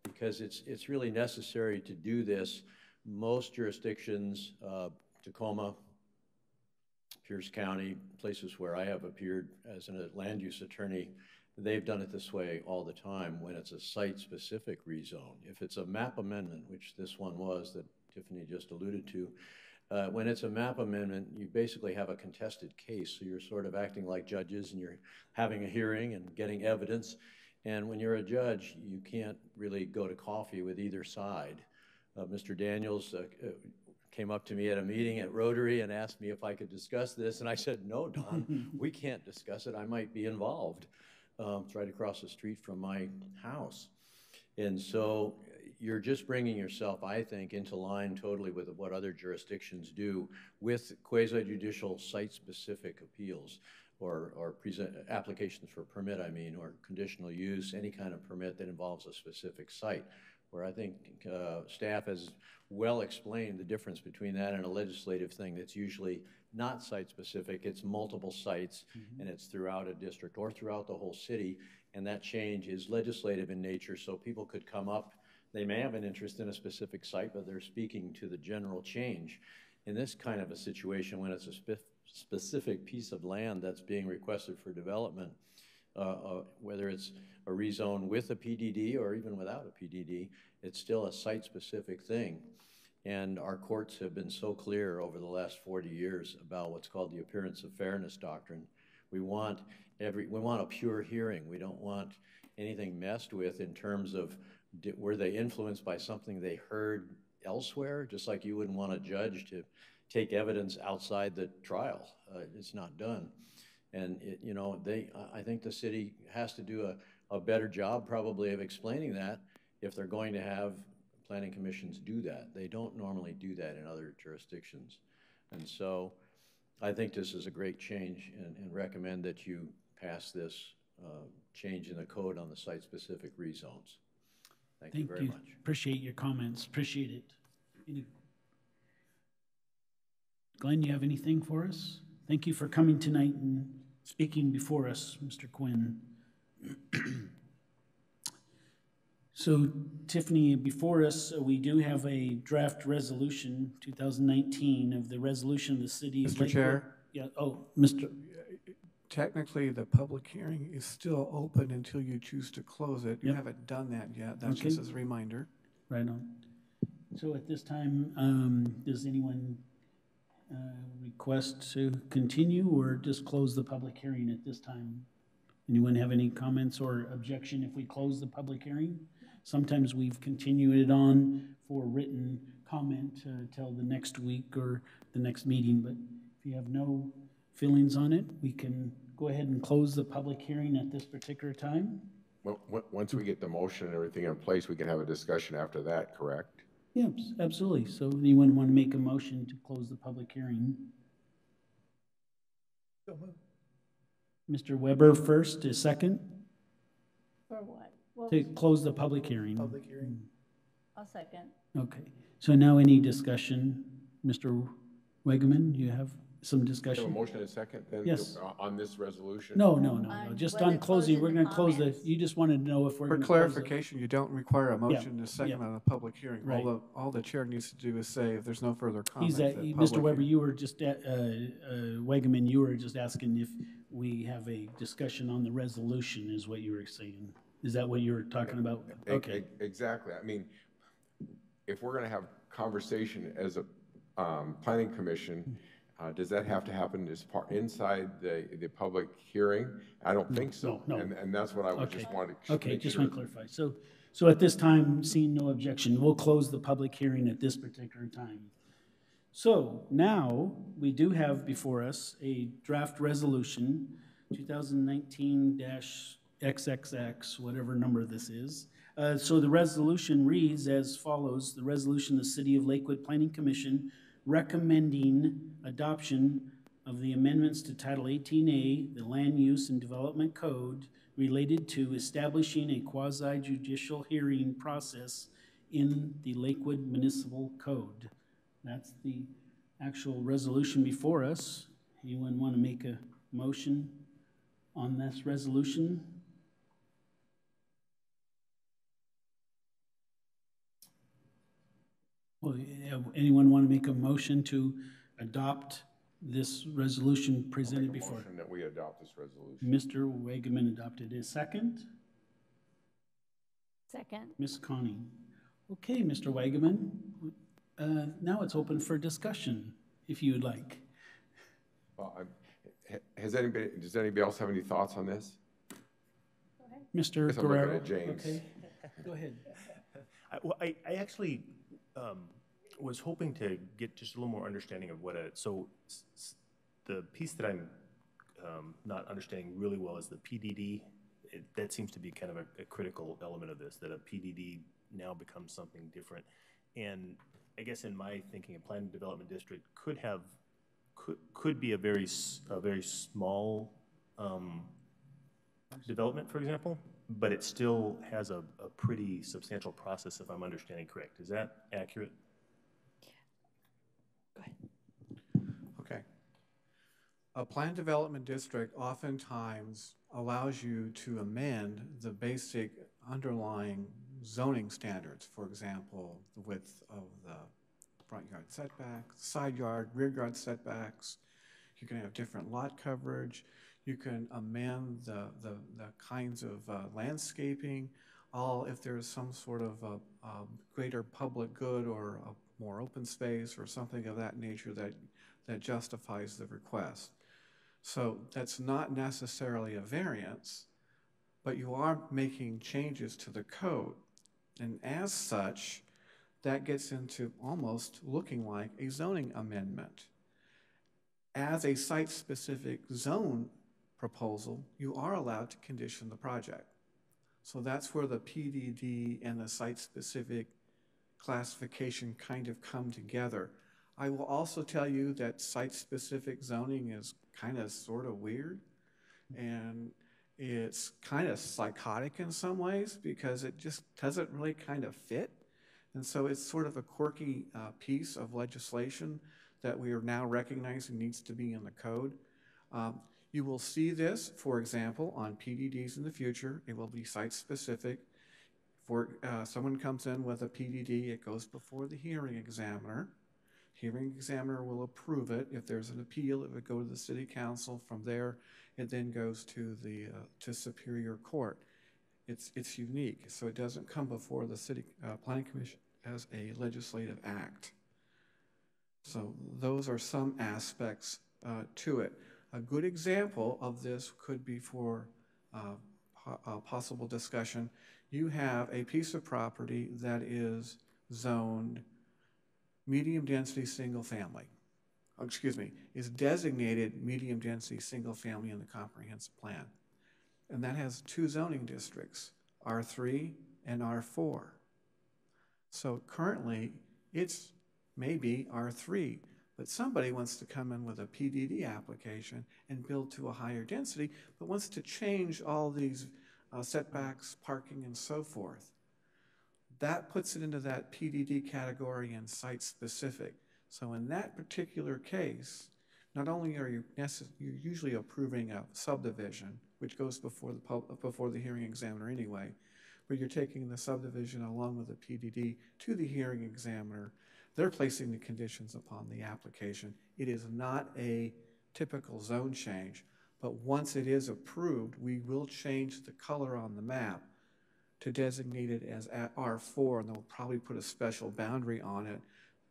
because it's really necessary to do this. Most jurisdictions, Tacoma, Pierce County, places where I have appeared as a land use attorney, they've done it this way all the time when it's a site-specific rezone. If it's a map amendment, which this one was that Tiffany just alluded to, when it's a map amendment, you basically have a contested case. So you're sort of acting like judges and you're having a hearing and getting evidence. And when you're a judge, you can't really go to coffee with either side. Mr. Daniels came up to me at a meeting at Rotary and asked me if I could discuss this. And I said, no, Don, we can't discuss it. I might be involved. It's right across the street from my house. And so you're just bringing yourself, I think, into line totally with what other jurisdictions do with quasi-judicial site-specific appeals or applications for permit, I mean, or conditional use, any kind of permit that involves a specific site, where I think staff has well explained the difference between that and a legislative thing that's usually not site-specific. It's multiple sites, and it's throughout a district or throughout the whole city, and that change is legislative in nature, so people could come up. They may have an interest in a specific site, but they're speaking to the general change. In this kind of a situation, when it's a specific piece of land that's being requested for development, whether it's a rezone with a PDD or even without a PDD, it's still a site-specific thing. And our courts have been so clear over the last 40 years about what's called the appearance of fairness doctrine. We want a pure hearing. We don't want anything messed with in terms of were they influenced by something they heard elsewhere, just like you wouldn't want a judge to take evidence outside the trial. It's not done. And I think the city has to do a better job probably of explaining that if they're going to have planning commissions do that. They don't normally do that in other jurisdictions. And so I think this is a great change and recommend that you pass this change in the code on the site-specific rezones. Thank you very much. Appreciate your comments. Appreciate it. Glenn, you have anything for us? Thank you for coming tonight and speaking before us, Mr. Quinn. So Tiffany, before us, we do have a draft resolution, 2019, of the resolution of the city of Mr. Lakewood. Chair? Yeah, oh, Mr. Technically, the public hearing is still open until you choose to close it. You Yep. haven't done that yet. That's Okay. just as a reminder. Right on. So at this time, does anyone request to continue or just close the public hearing at this time? Anyone have any comments or objection if we close the public hearing? Sometimes we've continued it on for written comment till the next week or the next meeting, but if you have no feelings on it, we can go ahead and close the public hearing at this particular time. Well, once we get the motion and everything in place, we can have a discussion after that, correct? Yes, absolutely. So anyone want to make a motion to close the public hearing? So moved. Mr. Weber first, a second, For what? What to was- close the public hearing. Public hearing. I'll second. Okay, so now any discussion? Mr. Wegeman, you have some Have a discussion? motion and a second then? Yes. On this resolution? No, just whether on closing, closing we're the gonna close the, comments. you just wanted to know if we're For gonna close it. clarification, you don't require a motion and a second yeah. on a public hearing. Right. All the chair needs to do is say, if there's no further comment. He's at, that Mr. public Weber, hearing- you were just, Wegeman, you were just asking if we have a discussion on the resolution is what you were saying. Is that what you were talking about? Okay. Exactly. I mean, if we're gonna have conversation as a planning commission, does that have to happen as part, inside the public hearing? I don't think so. No. And that's what I would just want to. Okay, make just sure. want to clarify. So at this time, seeing no objection, we'll close the public hearing at this particular time. So now, we do have before us a draft resolution, 2019-XXX, whatever number this is. So the resolution reads as follows: the resolution of the City of Lakewood Planning Commission recommending adoption of the amendments to Title 18A, the Land Use and Development Code, related to establishing a quasi-judicial hearing process in the Lakewood Municipal Code. That's the actual resolution before us. Anyone want to make a motion on this resolution? Well, anyone want to make a motion to adopt this resolution presented before? Motion that we adopt this resolution. Mr. Wegeman adopted a second. Second. Ms. Connie. Okay, Mr. Wegeman, now it's open for discussion, if you would like. Well, does anybody else have any thoughts on this? Mr. Guess I'm looking Guerrero. at James. Okay, go ahead. I actually was hoping to get just a little more understanding of what the piece that I'm not understanding really well is the PDD. That seems to be kind of a critical element of this, that a PDD now becomes something different. And I guess in my thinking, a planned development district could be a very small development, for example, but it still has a pretty substantial process, if I'm understanding correct. Is that accurate? Go ahead. Okay. A planned development district oftentimes allows you to amend the basic underlying zoning standards. For example, the width of the front yard setbacks, side yard, rear yard setbacks. You can have different lot coverage. You can amend the kinds of landscaping, all if there's some sort of a greater public good or a more open space or something of that nature that justifies the request. So that's not necessarily a variance, but you are making changes to the code. And as such, that gets into almost looking like a zoning amendment. As a site-specific zone proposal, you are allowed to condition the project. So that's where the PDD and the site-specific classification kind of come together. I will also tell you that site-specific zoning is kind of sort of weird, and it's kind of psychotic in some ways because it just doesn't really kind of fit. And so it's sort of a quirky piece of legislation that we are now recognizing needs to be in the code. You will see this, for example, on PDDs in the future. It will be site-specific. For someone comes in with a PDD, it goes before the hearing examiner. Hearing examiner will approve it. If there's an appeal, it would go to the city council. From there, it then goes to the to Superior Court. It's unique, so it doesn't come before the city planning commission as a legislative act. So those are some aspects to it. A good example of this could be for a possible discussion. You have a piece of property that is zoned medium density single family. Oh, excuse me, is designated medium density single family in the comprehensive plan. And that has two zoning districts, R3 and R4. So currently it's maybe R3, but somebody wants to come in with a PDD application and build to a higher density, but wants to change all these setbacks, parking, and so forth. That puts it into that PDD category and site-specific. So in that particular case, not only are you're usually approving a subdivision, which goes before the hearing examiner anyway, but you're taking the subdivision along with the PDD to the hearing examiner. They're placing the conditions upon the application. It is not a typical zone change, but once it is approved, we will change the color on the map to designate it as R4, and they'll probably put a special boundary on it,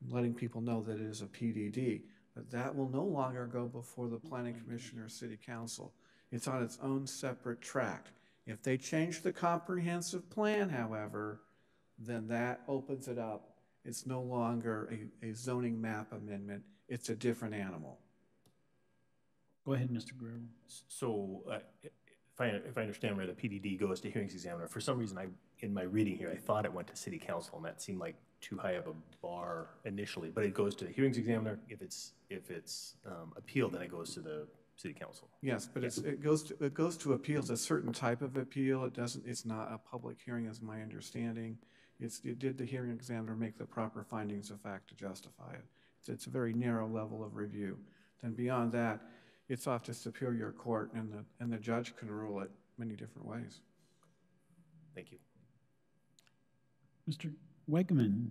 letting people know that it is a PDD. But that will no longer go before the planning commission or city council. It's on its own separate track. If they change the comprehensive plan, however, then that opens it up. It's no longer a zoning map amendment. It's a different animal. Go ahead, Mr. Guerrero. So if I understand where the PDD goes to hearings examiner, for some reason in my reading here, I thought it went to city council, and that seemed like too high of a bar initially, but it goes to the hearings examiner. If it's appealed, then it goes to the city council. Yes, but it goes to appeals, a certain type of appeal. It's not a public hearing, as my understanding. Did the hearing examiner make the proper findings of fact to justify it? It's a very narrow level of review. Then beyond that, it's off to Superior Court, and the judge can rule it many different ways. Thank you. Mr. Wegman,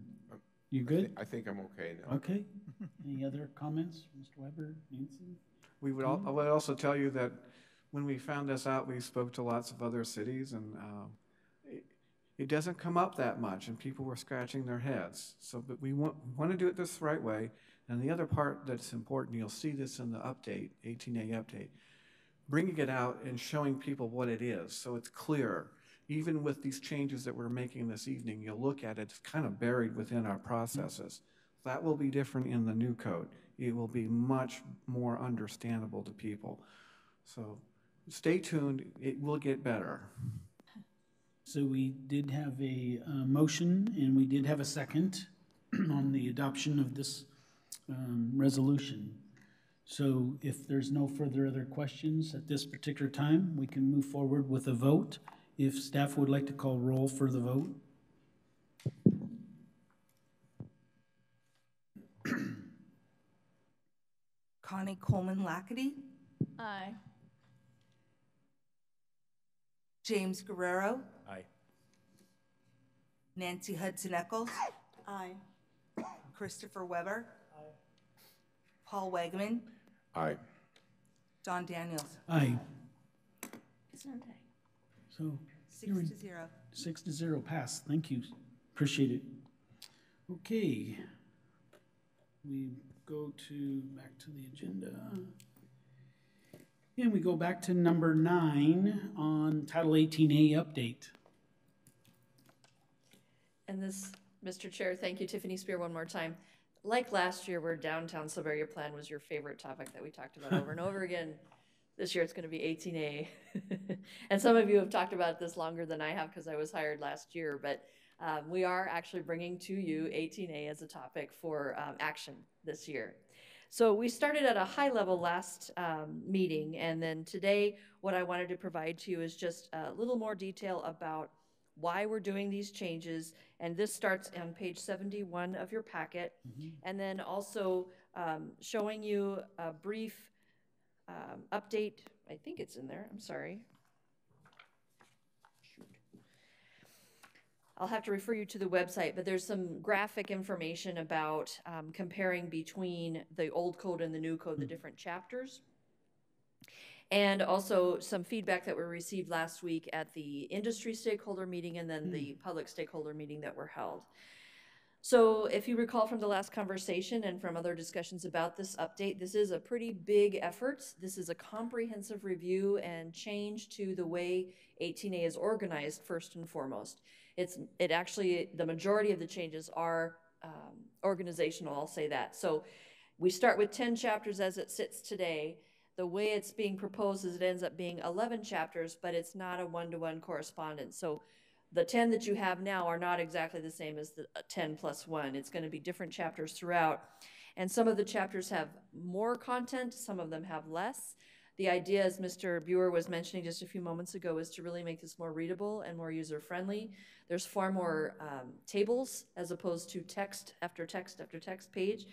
you good? I think I'm okay now. Okay. Any other comments, Mr. Weber, Nancy? I would also tell you that when we found this out, we spoke to lots of other cities, and it doesn't come up that much, and people were scratching their heads. So, but we want to do it this right way. And the other part that's important, you'll see this in the update, 18A update, bringing it out and showing people what it is so it's clear. Even with these changes that we're making this evening, you'll look at it, it's kind of buried within our processes. That will be different in the new code. It will be much more understandable to people. So stay tuned, it will get better. So we did have a motion, and we did have a second on the adoption of this resolution. So if there's no further other questions at this particular time, we can move forward with a vote. If staff would like to call roll for the vote. Connie Coleman Lackady, Aye. James Guerrero, Aye. Nancy Hudson Eccles, Aye. Christopher Weber, Paul Wegman, Aye. Don Daniels. Aye. Sunday. So 6 to 0. 6 to 0 pass. Thank you. Appreciate it. Okay. We go back to the agenda. And we go back to number 9 on Title 18A update. And this, Mr. Chair, thank you, Tiffany Spear, one more time. Like last year, where downtown Sylvaria plan was your favorite topic that we talked about over and over again, this year it's going to be 18A. And some of you have talked about this longer than I have because I was hired last year, but we are actually bringing to you 18A as a topic for action this year. So we started at a high level last meeting, and then today what I wanted to provide to you is just a little more detail about why we're doing these changes, and this starts on page 71 of your packet. And then also showing you a brief update. I think it's in there, I'm sorry. Shoot. I'll have to refer you to the website, but there's some graphic information about comparing between the old code and the new code, the different chapters. And also some feedback that we received last week at the industry stakeholder meeting and then the public stakeholder meeting that were held. So if you recall from the last conversation and from other discussions about this update, this is a pretty big effort. This is a comprehensive review and change to the way 18A is organized first and foremost. It actually, the majority of the changes are organizational, I'll say that. So we start with 10 chapters as it sits today. The way it's being proposed is it ends up being 11 chapters, but it's not a one-to-one correspondence. So the 10 that you have now are not exactly the same as the 10 plus 1. It's going to be different chapters throughout. And some of the chapters have more content, some of them have less. The idea, as Mr. Buer was mentioning just a few moments ago, is to really make this more readable and more user-friendly. There's far more tables as opposed to text after text after text page.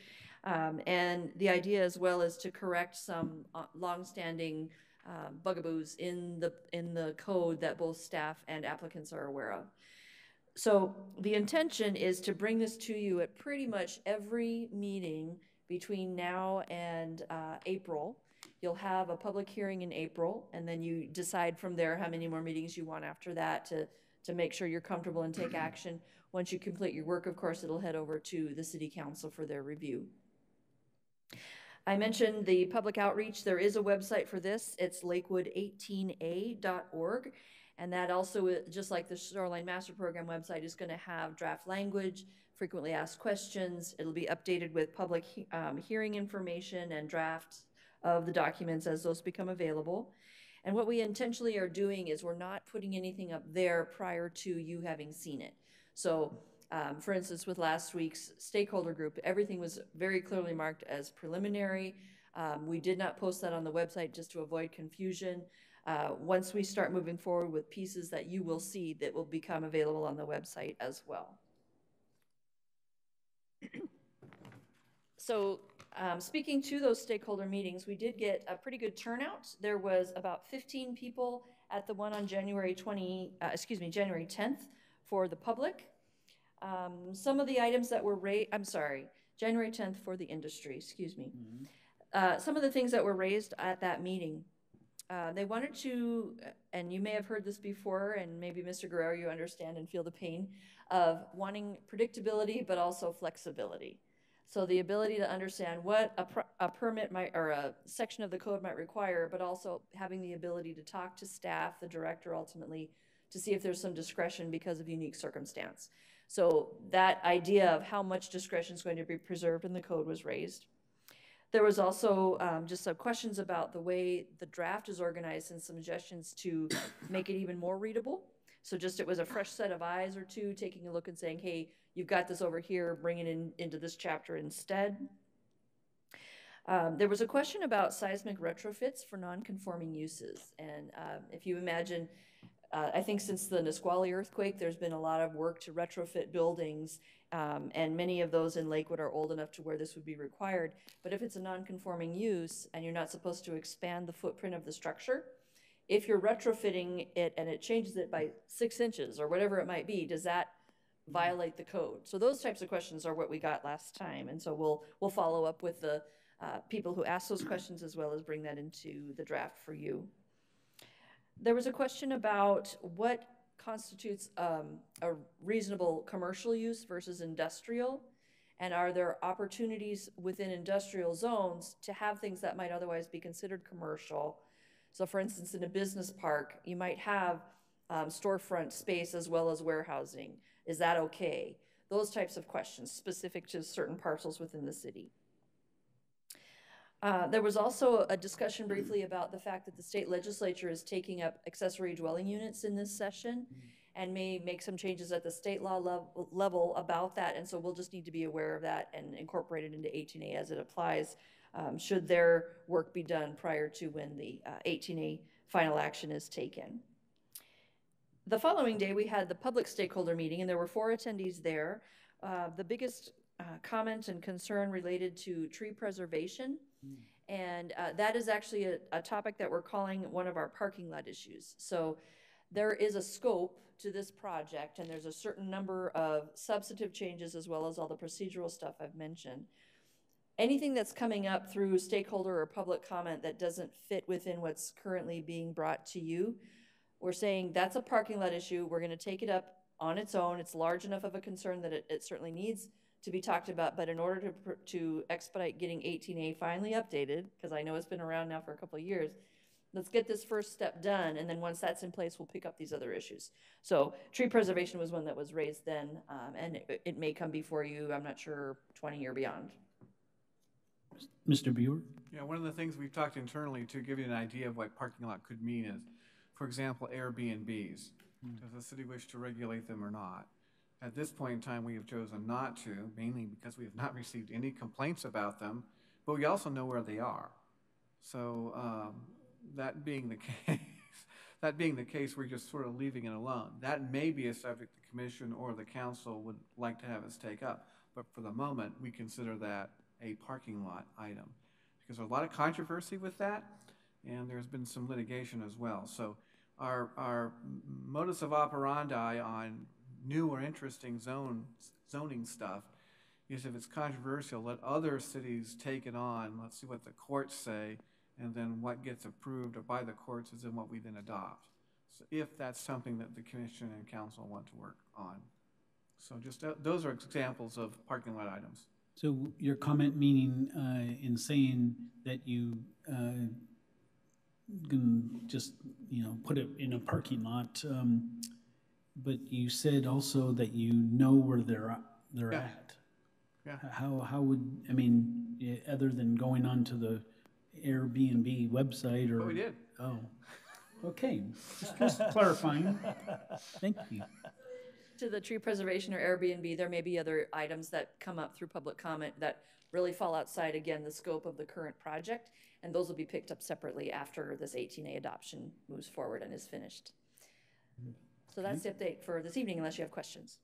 And the idea as well is to correct some longstanding bugaboos in the code that both staff and applicants are aware of. So the intention is to bring this to you at pretty much every meeting between now and April. You'll have a public hearing in April, and then you decide from there how many more meetings you want after that to make sure you're comfortable and take action. Once you complete your work, of course, it'll head over to the City Council for their review. I mentioned the public outreach. There is a website for this. It's lakewood18a.org. And that also, just like the Shoreline Master Program website, is going to have draft language, frequently asked questions. It'll be updated with public hearing information and drafts of the documents as those become available. And what we intentionally are doing is we're not putting anything up there prior to you having seen it. So for instance, with last week's stakeholder group, everything was very clearly marked as preliminary. We did not post that on the website just to avoid confusion. Once we start moving forward with pieces that you will see, that will become available on the website as well. So speaking to those stakeholder meetings, we did get a pretty good turnout. There was about 15 people at the one on January 10th for the public. Some of the items that were January 10th for the industry, excuse me. Some of the things that were raised at that meeting, they wanted to, and you may have heard this before, and maybe Mr. Guerrero, you understand and feel the pain of wanting predictability, but also flexibility. So the ability to understand what a permit might, or a section of the code might require, but also having the ability to talk to staff, the director ultimately, to see if there's some discretion because of unique circumstance. So that idea of how much discretion is going to be preserved in the code was raised. There was also just some questions about the way the draft is organized and some suggestions to make it even more readable. So just it was a fresh set of eyes or two taking a look and saying, hey, you've got this over here, bring it into this chapter instead. There was a question about seismic retrofits for non-conforming uses. And if you imagine, I think since the Nisqually earthquake, there's been a lot of work to retrofit buildings, and many of those in Lakewood are old enough to where this would be required. But if it's a non-conforming use and you're not supposed to expand the footprint of the structure, if you're retrofitting it and it changes it by 6 inches or whatever it might be, does that violate the code? So those types of questions are what we got last time. And so we'll follow up with the people who asked those questions as well as bring that into the draft for you. There was a question about what constitutes a reasonable commercial use versus industrial, and are there opportunities within industrial zones to have things that might otherwise be considered commercial? So for instance, in a business park, you might have storefront space as well as warehousing. Is that okay? Those types of questions specific to certain parcels within the city. There was also a discussion briefly about the fact that the state legislature is taking up accessory dwelling units in this session and may make some changes at the state law level about that. And so we'll just need to be aware of that and incorporate it into 18A as it applies, should their work be done prior to when the 18A final action is taken. The following day, we had the public stakeholder meeting, and there were 4 attendees there. The biggest comment and concern related to tree preservation. And that is actually a topic that we're calling one of our parking lot issues. So there is a scope to this project, and there's a certain number of substantive changes as well as all the procedural stuff I've mentioned. Anything that's coming up through stakeholder or public comment that doesn't fit within what's currently being brought to you, we're saying that's a parking lot issue. We're going to take it up on its own. It's large enough of a concern that it certainly needs to be talked about. But in order to expedite getting 18A finally updated, because I know it's been around now for a couple of years, let's get this first step done. And then once that's in place, we'll pick up these other issues. So tree preservation was one that was raised then, and it may come before you, I'm not sure, 20 or beyond. Mr. Buer? Yeah, one of the things we've talked internally to give you an idea of what parking lot could mean is, for example, Airbnbs. Does the city wish to regulate them or not? At this point in time, we have chosen not to, mainly because we have not received any complaints about them, but we also know where they are. So that being the case, we're just sort of leaving it alone. That may be a subject the commission or the council would like to have us take up, but for the moment, we consider that a parking lot item, because there's a lot of controversy with that, and there's been some litigation as well. So our modus of operandi on new or interesting zoning stuff is, if it's controversial, let other cities take it on. Let's see what the courts say, and then what gets approved by the courts is then what we then adopt. So if that's something that the commission and council want to work on. So just those are examples of parking lot items. So your comment meaning in saying that you can just, put it in a parking lot, but you said also that you know where they're Yeah. at. Yeah. How would, other than going onto the Airbnb website or? But we did. Oh, okay, just clarifying. Thank you. To the tree preservation or Airbnb, there may be other items that come up through public comment that really fall outside, again, the scope of the current project, and those will be picked up separately after this 18A adoption moves forward and is finished. So that's the update for this evening, unless you have questions.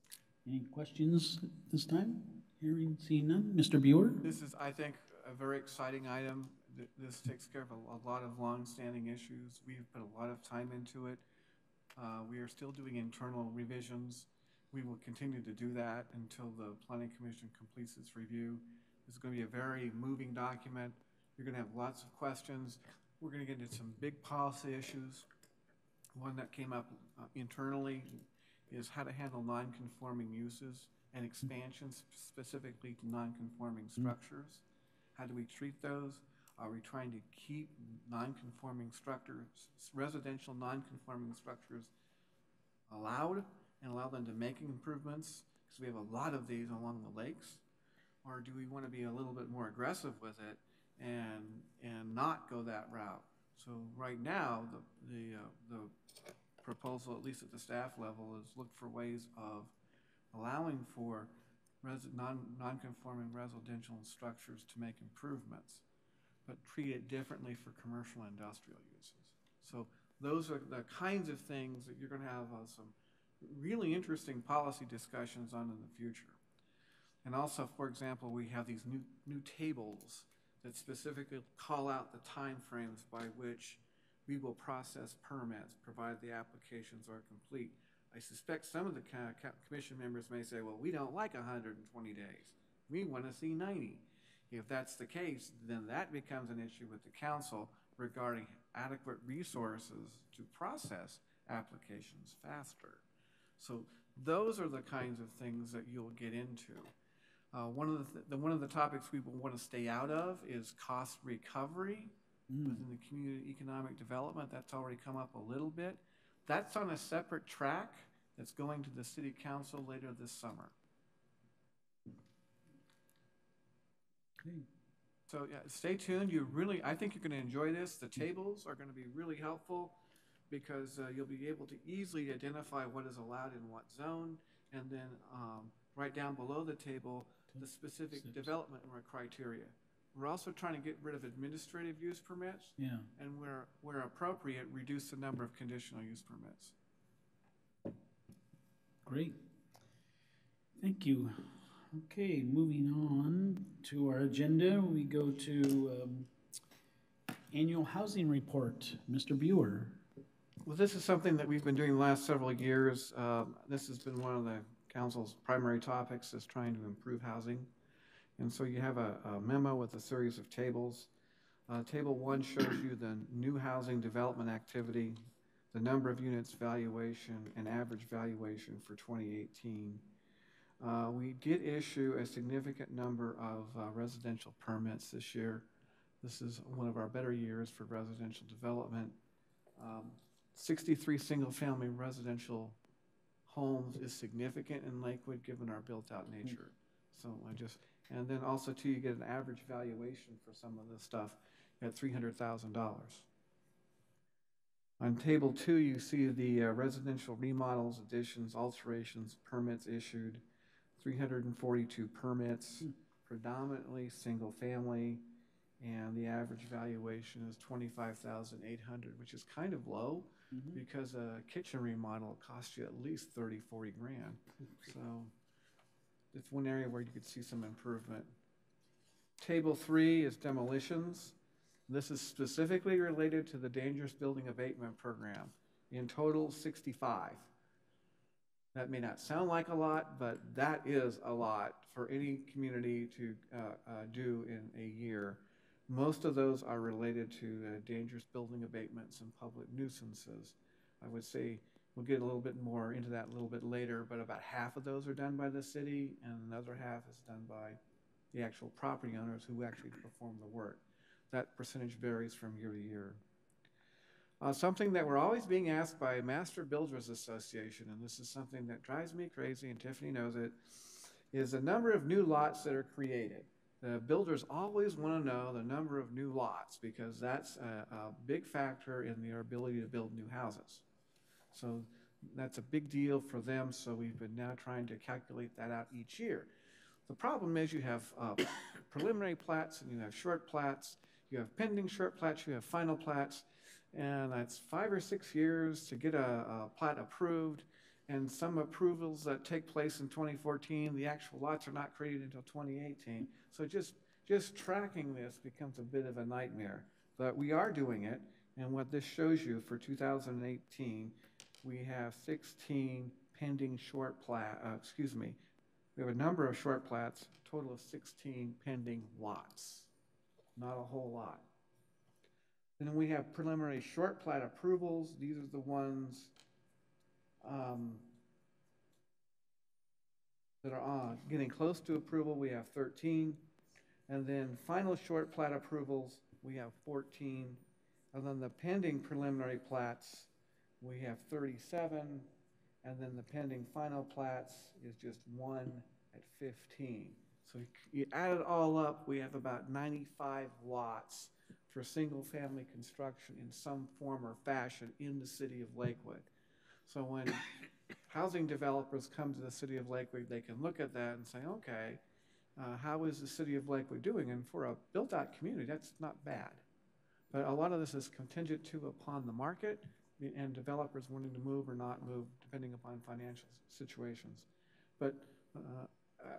Any questions this time? Seeing none. Mr. Buer? This is, I think, a very exciting item. This takes care of a lot of long-standing issues. We've put a lot of time into it. We are still doing internal revisions. We will continue to do that until the Planning Commission completes its review. It's going to be a very moving document. You're going to have lots of questions. We're going to get into some big policy issues. One that came up internally is how to handle non-conforming uses and expansions specifically to non-conforming structures. How do we treat those? Are we trying to keep non-conforming structures, residential non-conforming structures, allowed and allow them to make improvements? Because we have a lot of these along the lakes. Or do we want to be a little bit more aggressive with it and not go that route? So right now, the proposal, at least at the staff level, is look for ways of allowing for non-conforming residential structures to make improvements, but treat it differently for commercial and industrial uses. So those are the kinds of things that you're going to have some really interesting policy discussions on in the future. And also, for example, we have these new tables that specifically call out the timeframes by which we will process permits, provided the applications are complete. I suspect some of the commission members may say, well, we don't like 120 days. We want to see 90. If that's the case, then that becomes an issue with the council regarding adequate resources to process applications faster. So those are the kinds of things that you'll get into. One of the topics we will want to stay out of is cost recovery within the community economic development. That's already come up a little bit. That's on a separate track that's going to the city council later this summer. Okay. So yeah, stay tuned. I think you're going to enjoy this. The tables are going to be really helpful because you'll be able to easily identify what is allowed in what zone, and then right down below the table, the specific development criteria. We're also trying to get rid of administrative use permits, and where appropriate, reduce the number of conditional use permits. Great. Thank you. Okay, moving on to our agenda, we go to annual housing report. Mr. Buer. Well, this is something that we've been doing the last several years. This has been one of the council's primary topics, is trying to improve housing. And so you have a memo with a series of tables. Table 1 shows you the new housing development activity, the number of units valuation, and average valuation for 2018. We did issue a significant number of residential permits this year. This is one of our better years for residential development. 63 single-family residential homes is significant in Lakewood given our built-out nature. So and then also too, you get an average valuation for some of this stuff at $300,000. On table 2, you see the residential remodels, additions, alterations, permits issued, 342 permits, predominantly single family, and the average valuation is $25,800, which is kind of low because a kitchen remodel costs you at least 30, 40 grand. So it's one area where you could see some improvement. Table 3 is demolitions. This is specifically related to the dangerous building abatement program. In total, 65. That may not sound like a lot, but that is a lot for any community to do in a year. Most of those are related to dangerous building abatements and public nuisances. I would say we'll get a little bit more into that a little bit later, but about half of those are done by the city and another half is done by the actual property owners who actually perform the work. That percentage varies from year to year. Something that we're always being asked by Master Builders Association, and this is something that drives me crazy, and Tiffany knows it, is the number of new lots that are created. The builders always want to know the number of new lots because that's a big factor in their ability to build new houses. So that's a big deal for them, so we've been now trying to calculate that out each year. The problem is you have preliminary plats and you have short plats, you have pending short plats, you have final plats, and that's 5 or 6 years to get a plat approved, and some approvals that take place in 2014, the actual lots are not created until 2018. So just tracking this becomes a bit of a nightmare, but we are doing it, and what this shows you for 2018, we have 16 pending short plat, we have a number of short plats, a total of 16 pending lots, not a whole lot. And then we have preliminary short plat approvals. These are the ones that are getting close to approval. We have 13. And then final short plat approvals, we have 14. And then the pending preliminary plats, we have 37. And then the pending final plats is just 1 at 15. So you add it all up, we have about 95 lots for single-family construction in some form or fashion in the city of Lakewood. So when housing developers come to the city of Lakewood, they can look at that and say, okay, how is the city of Lakewood doing? And for a built-out community, that's not bad. But a lot of this is contingent upon the market and developers wanting to move or not move, depending upon financial situations. But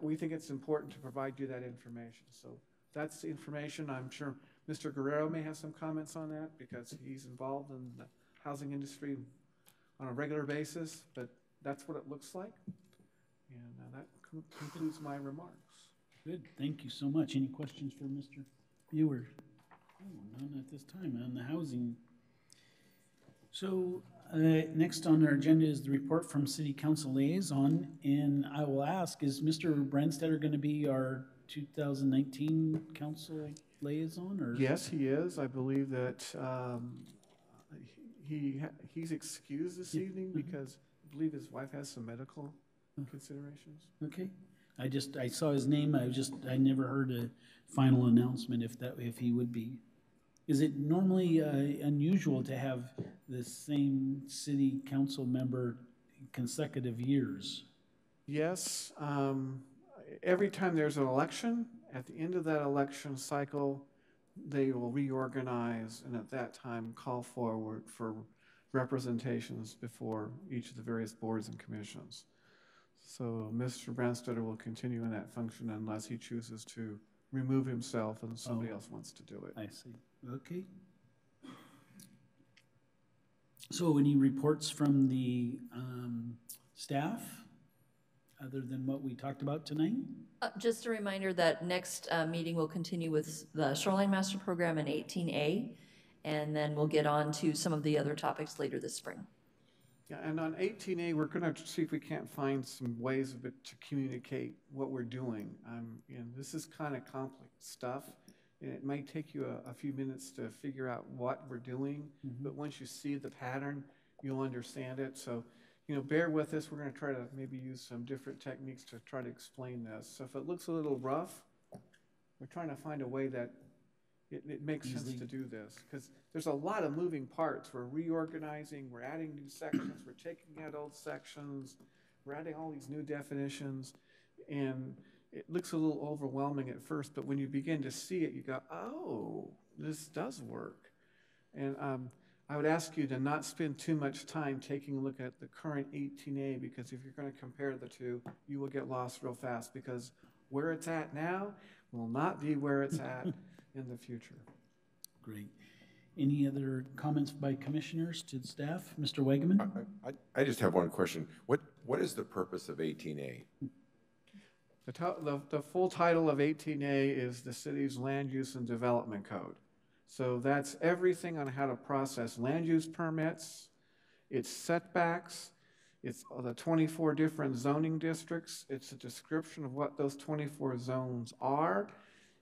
we think it's important to provide you that information. So that's the information. I'm sure Mr. Guerrero may have some comments on that because he's involved in the housing industry on a regular basis, but that's what it looks like. And that concludes my remarks. Good, thank you so much. Any questions for Mr. Buer? Oh, none at this time on the housing. So next on our agenda is the report from City Council Liaison, and I will ask, is Mr. Brandstetter going to be our 2019 Council Liaison? Or? Yes, he is. I believe that he's excused this evening because I believe his wife has some medical considerations. Okay. I saw his name. I never heard a final announcement if he would be. Is it normally unusual to have the same city council member consecutive years? Yes. Every time there's an election, at the end of that election cycle, they will reorganize and at that time call forward for representations before each of the various boards and commissions. So Mr. Brandstetter will continue in that function unless he chooses to remove himself and somebody else wants to do it. I see. Okay. So any reports from the staff other than what we talked about tonight? Just a reminder that next meeting will continue with the Shoreline Master Program and 18A, and then we'll get on to some of the other topics later this spring. Yeah, and on 18A, we're going to see if we can't find some ways of it to communicate what we're doing. This is kind of complex stuff, and it might take you a few minutes to figure out what we're doing, but once you see the pattern, you'll understand it. So, bear with us. We're going to try to maybe use some different techniques to try to explain this. So if it looks a little rough, we're trying to find a way that it makes sense to do this, because there's a lot of moving parts. We're reorganizing, we're adding new sections, we're taking out old sections, we're adding all these new definitions, and it looks a little overwhelming at first, but when you begin to see it, you go, oh, this does work. And I would ask you to not spend too much time taking a look at the current 18A, because if you're going to compare the two, you will get lost real fast, because where it's at now will not be where it's at in the future. Great. Any other comments by commissioners to the staff? Mr. Wagaman? I just have one question. What is the purpose of 18A? The full title of 18A is the city's Land Use and Development Code. So that's everything on how to process land use permits, its setbacks, it's the 24 different zoning districts, it's a description of what those 24 zones are.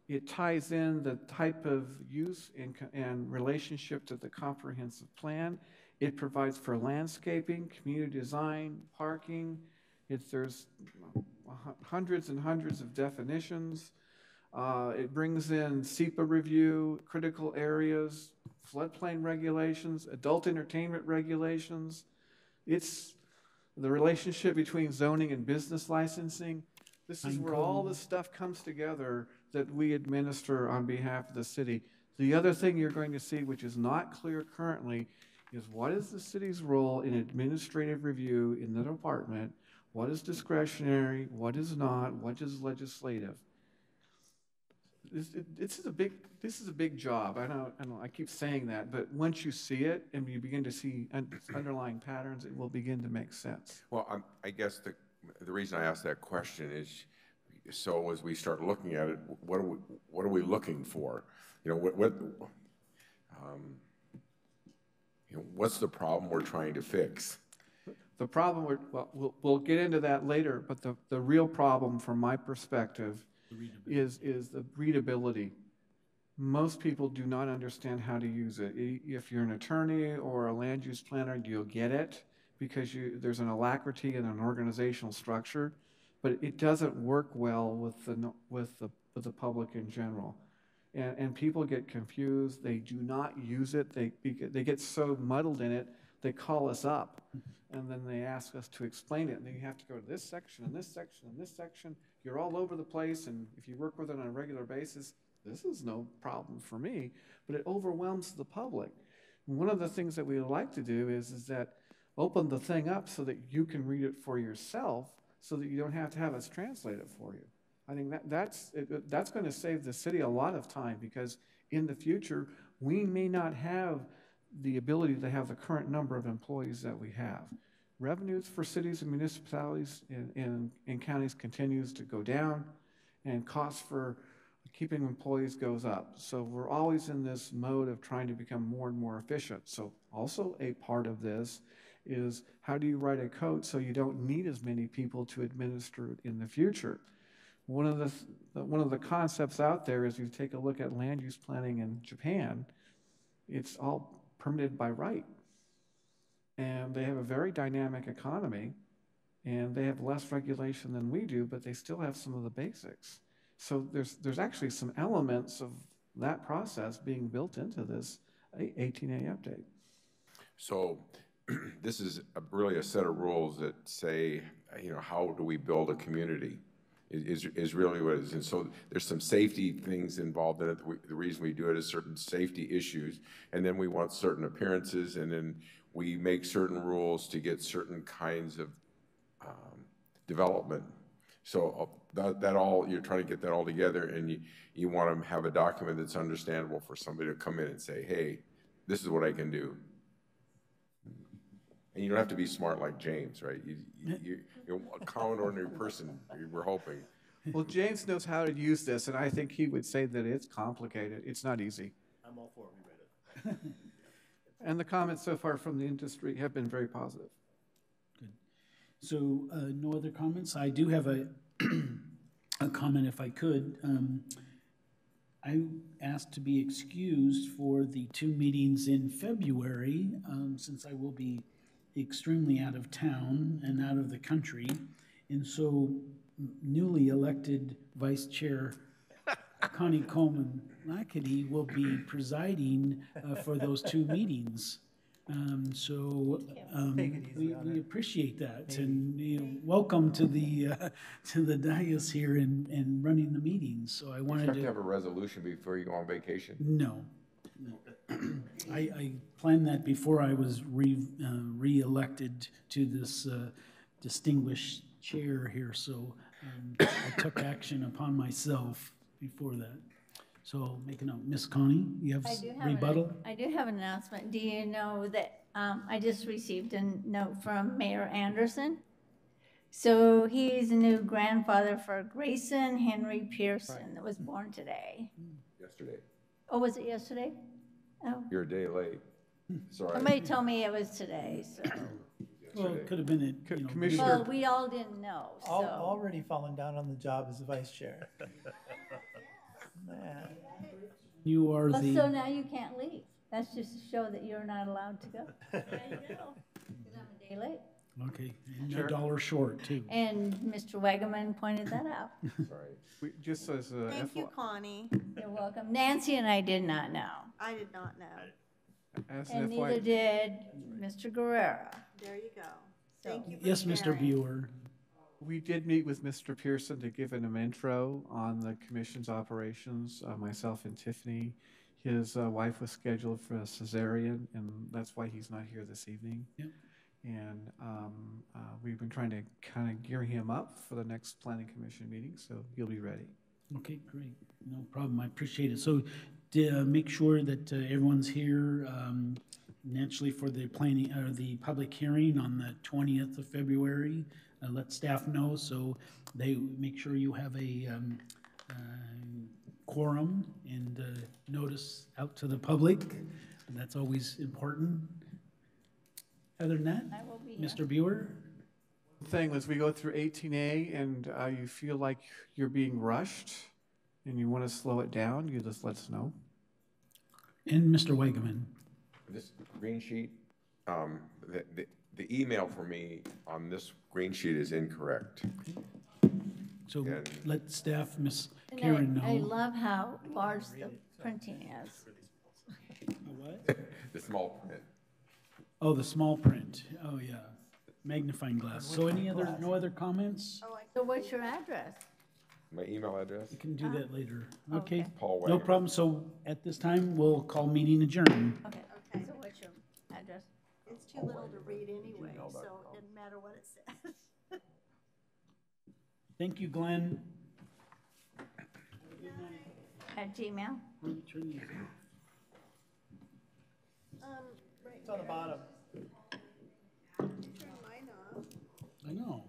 It ties in the type of use and relationship to the comprehensive plan. It provides for landscaping, community design, parking. There's hundreds and hundreds of definitions. It brings in SEPA review, critical areas, floodplain regulations, adult entertainment regulations. It's the relationship between zoning and business licensing. This is where all this stuff comes together that we administer on behalf of the city. The other thing you're going to see, which is not clear currently, is what is the city's role in administrative review in the department? What is discretionary? What is not? What is legislative? This is a big job. I know, I keep saying that, but once you see it and you begin to see underlying patterns, it will begin to make sense. Well, I guess the reason I asked that question is, so as we start looking at it, what are we looking for? What's the problem we're trying to fix? The problem, we'll get into that later, but the real problem from my perspective is the readability. Most people do not understand how to use it. If you're an attorney or a land use planner, you'll get it because there's an alacrity and an organizational structure, but it doesn't work well with the public in general. And people get confused. They do not use it. They get so muddled in it, they call us up. And then they ask us to explain it. And then you have to go to this section and this section and this section. You're all over the place. And if you work with it on a regular basis, this is no problem for me. But it overwhelms the public. And one of the things that we like to do is that open the thing up so that you can read it for yourself so that you don't have to have us translate it for you. I think that's going to save the city a lot of time, because in the future, we may not have the ability to have the current number of employees that we have. Revenues for cities and municipalities in counties continues to go down, and costs for keeping employees goes up. So we're always in this mode of trying to become more and more efficient. So also a part of this is, how do you write a code so you don't need as many people to administer it in the future? One of the concepts out there is, you take a look at land use planning in Japan, it's all permitted by right. And they have a very dynamic economy, and they have less regulation than we do, but they still have some of the basics. So there's actually some elements of that process being built into this 18A update. So this is really a set of rules that say, how do we build a community? Is really what it is. And so there's some safety things involved in it. The reason we do it is certain safety issues, and then we want certain appearances, and then we make certain rules to get certain kinds of development. So that all, you're trying to get that all together, and you want to have a document that's understandable for somebody to come in and say, hey, this is what I can do. And you don't have to be smart like James, right? You're a common, ordinary person, we're hoping. Well, James knows how to use this, and I think he would say that it's complicated. It's not easy. I'm all for it, we read it. And the comments so far from the industry have been very positive. Good. So, no other comments? I do have a comment if I could. I asked to be excused for the 2 meetings in February, since I will be extremely out of town and out of the country. And so newly elected Vice Chair Connie Coleman Lackady will be presiding for those 2 meetings. We appreciate that, and welcome to the dais here and running the meetings. So I wanted You have to have a resolution before you go on vacation. No. I planned that before I was re-elected to this distinguished chair here, so I took action upon myself before that. So I'll make a note. Miss Connie, you have rebuttal? I do have an announcement. Do you know that I just received a note from Mayor Anderson? So he's a new grandfather for Grayson Henry Pearson that was born today. Yesterday. Oh, was it yesterday? Oh. You're a day late. Sorry. Somebody told me it was today, so. Well, it could have been Commissioner. Well, we all didn't know, so. Already fallen down on the job as the vice chair. Man. You are But the. so now you can't leave. That's just to show that you're not allowed to go. There you go. Because I'm a day late. Okay, and $1 short too. And Mr. Wagaman pointed that out. Sorry. Just as a Thank you, Connie. You're welcome. Nancy and I did not know. I did not know. As And an neither FY, did Mr. Guerrera. There you go. Thank you for Yes, Mr. sharing. Buer. we did meet with Mr. Pearson to give him an intro on the commission's operations, myself and Tiffany. His wife was scheduled for a cesarean, and that's why he's not here this evening. Yep. And we've been trying to kind of gear him up for the next planning commission meeting, so he'll be ready. Okay, great. No problem. I appreciate it. So make sure that everyone's here naturally for the planning or the public hearing on the 20th of February. Let staff know so they make sure you have a quorum and notice out to the public. That's always important. Other than that, I will be here. Mr. Buer? Thing was, we go through 18A and you feel like you're being rushed and you want to slow it down, you just let us know. And Mr. Wagaman? This green sheet, the email for me on this green sheet is incorrect. So And- let staff, Miss And Karen know. I love how large the printing is. What? The small print. Oh, the small print. Oh, yeah. Magnifying glass. So no other comments? So what's your address? My email address? We can do that later. Okay. Paul No Wagner. problem. So at this time, we'll call meeting adjourned. Okay, so what's your address? It's too little to read anyway, so it doesn't matter what it says. Thank you, Glenn. At Gmail? Let me turn these on. It's on the bottom. Turn mine off. I know.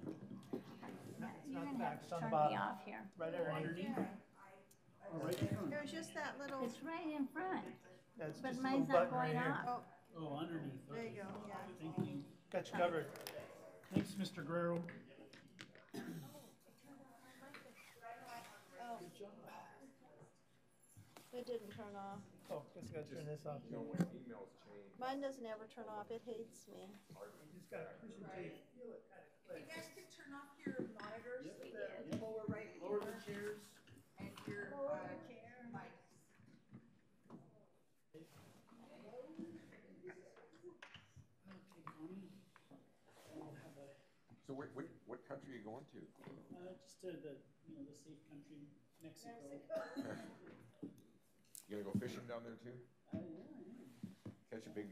You're gonna have It's to on the turn bottom. me off here. Right there underneath. There's just that little, It's right in front, That's but just a mine's little not button right going here. off. Oh, underneath. there you Okay. go, yeah. Thank you. Got you covered. Thanks, Mr. Guerrero. It didn't turn off. Oh, guess I gotta turn this off. Mine doesn't ever turn off, it hates me. Just gotta push it to you. You guys can turn off your monitors, the lower right Lower the chairs. and your mics. So what country are you going to? Just to the safe country, Mexico. You gonna go fishing down there too? Yeah. Catch a big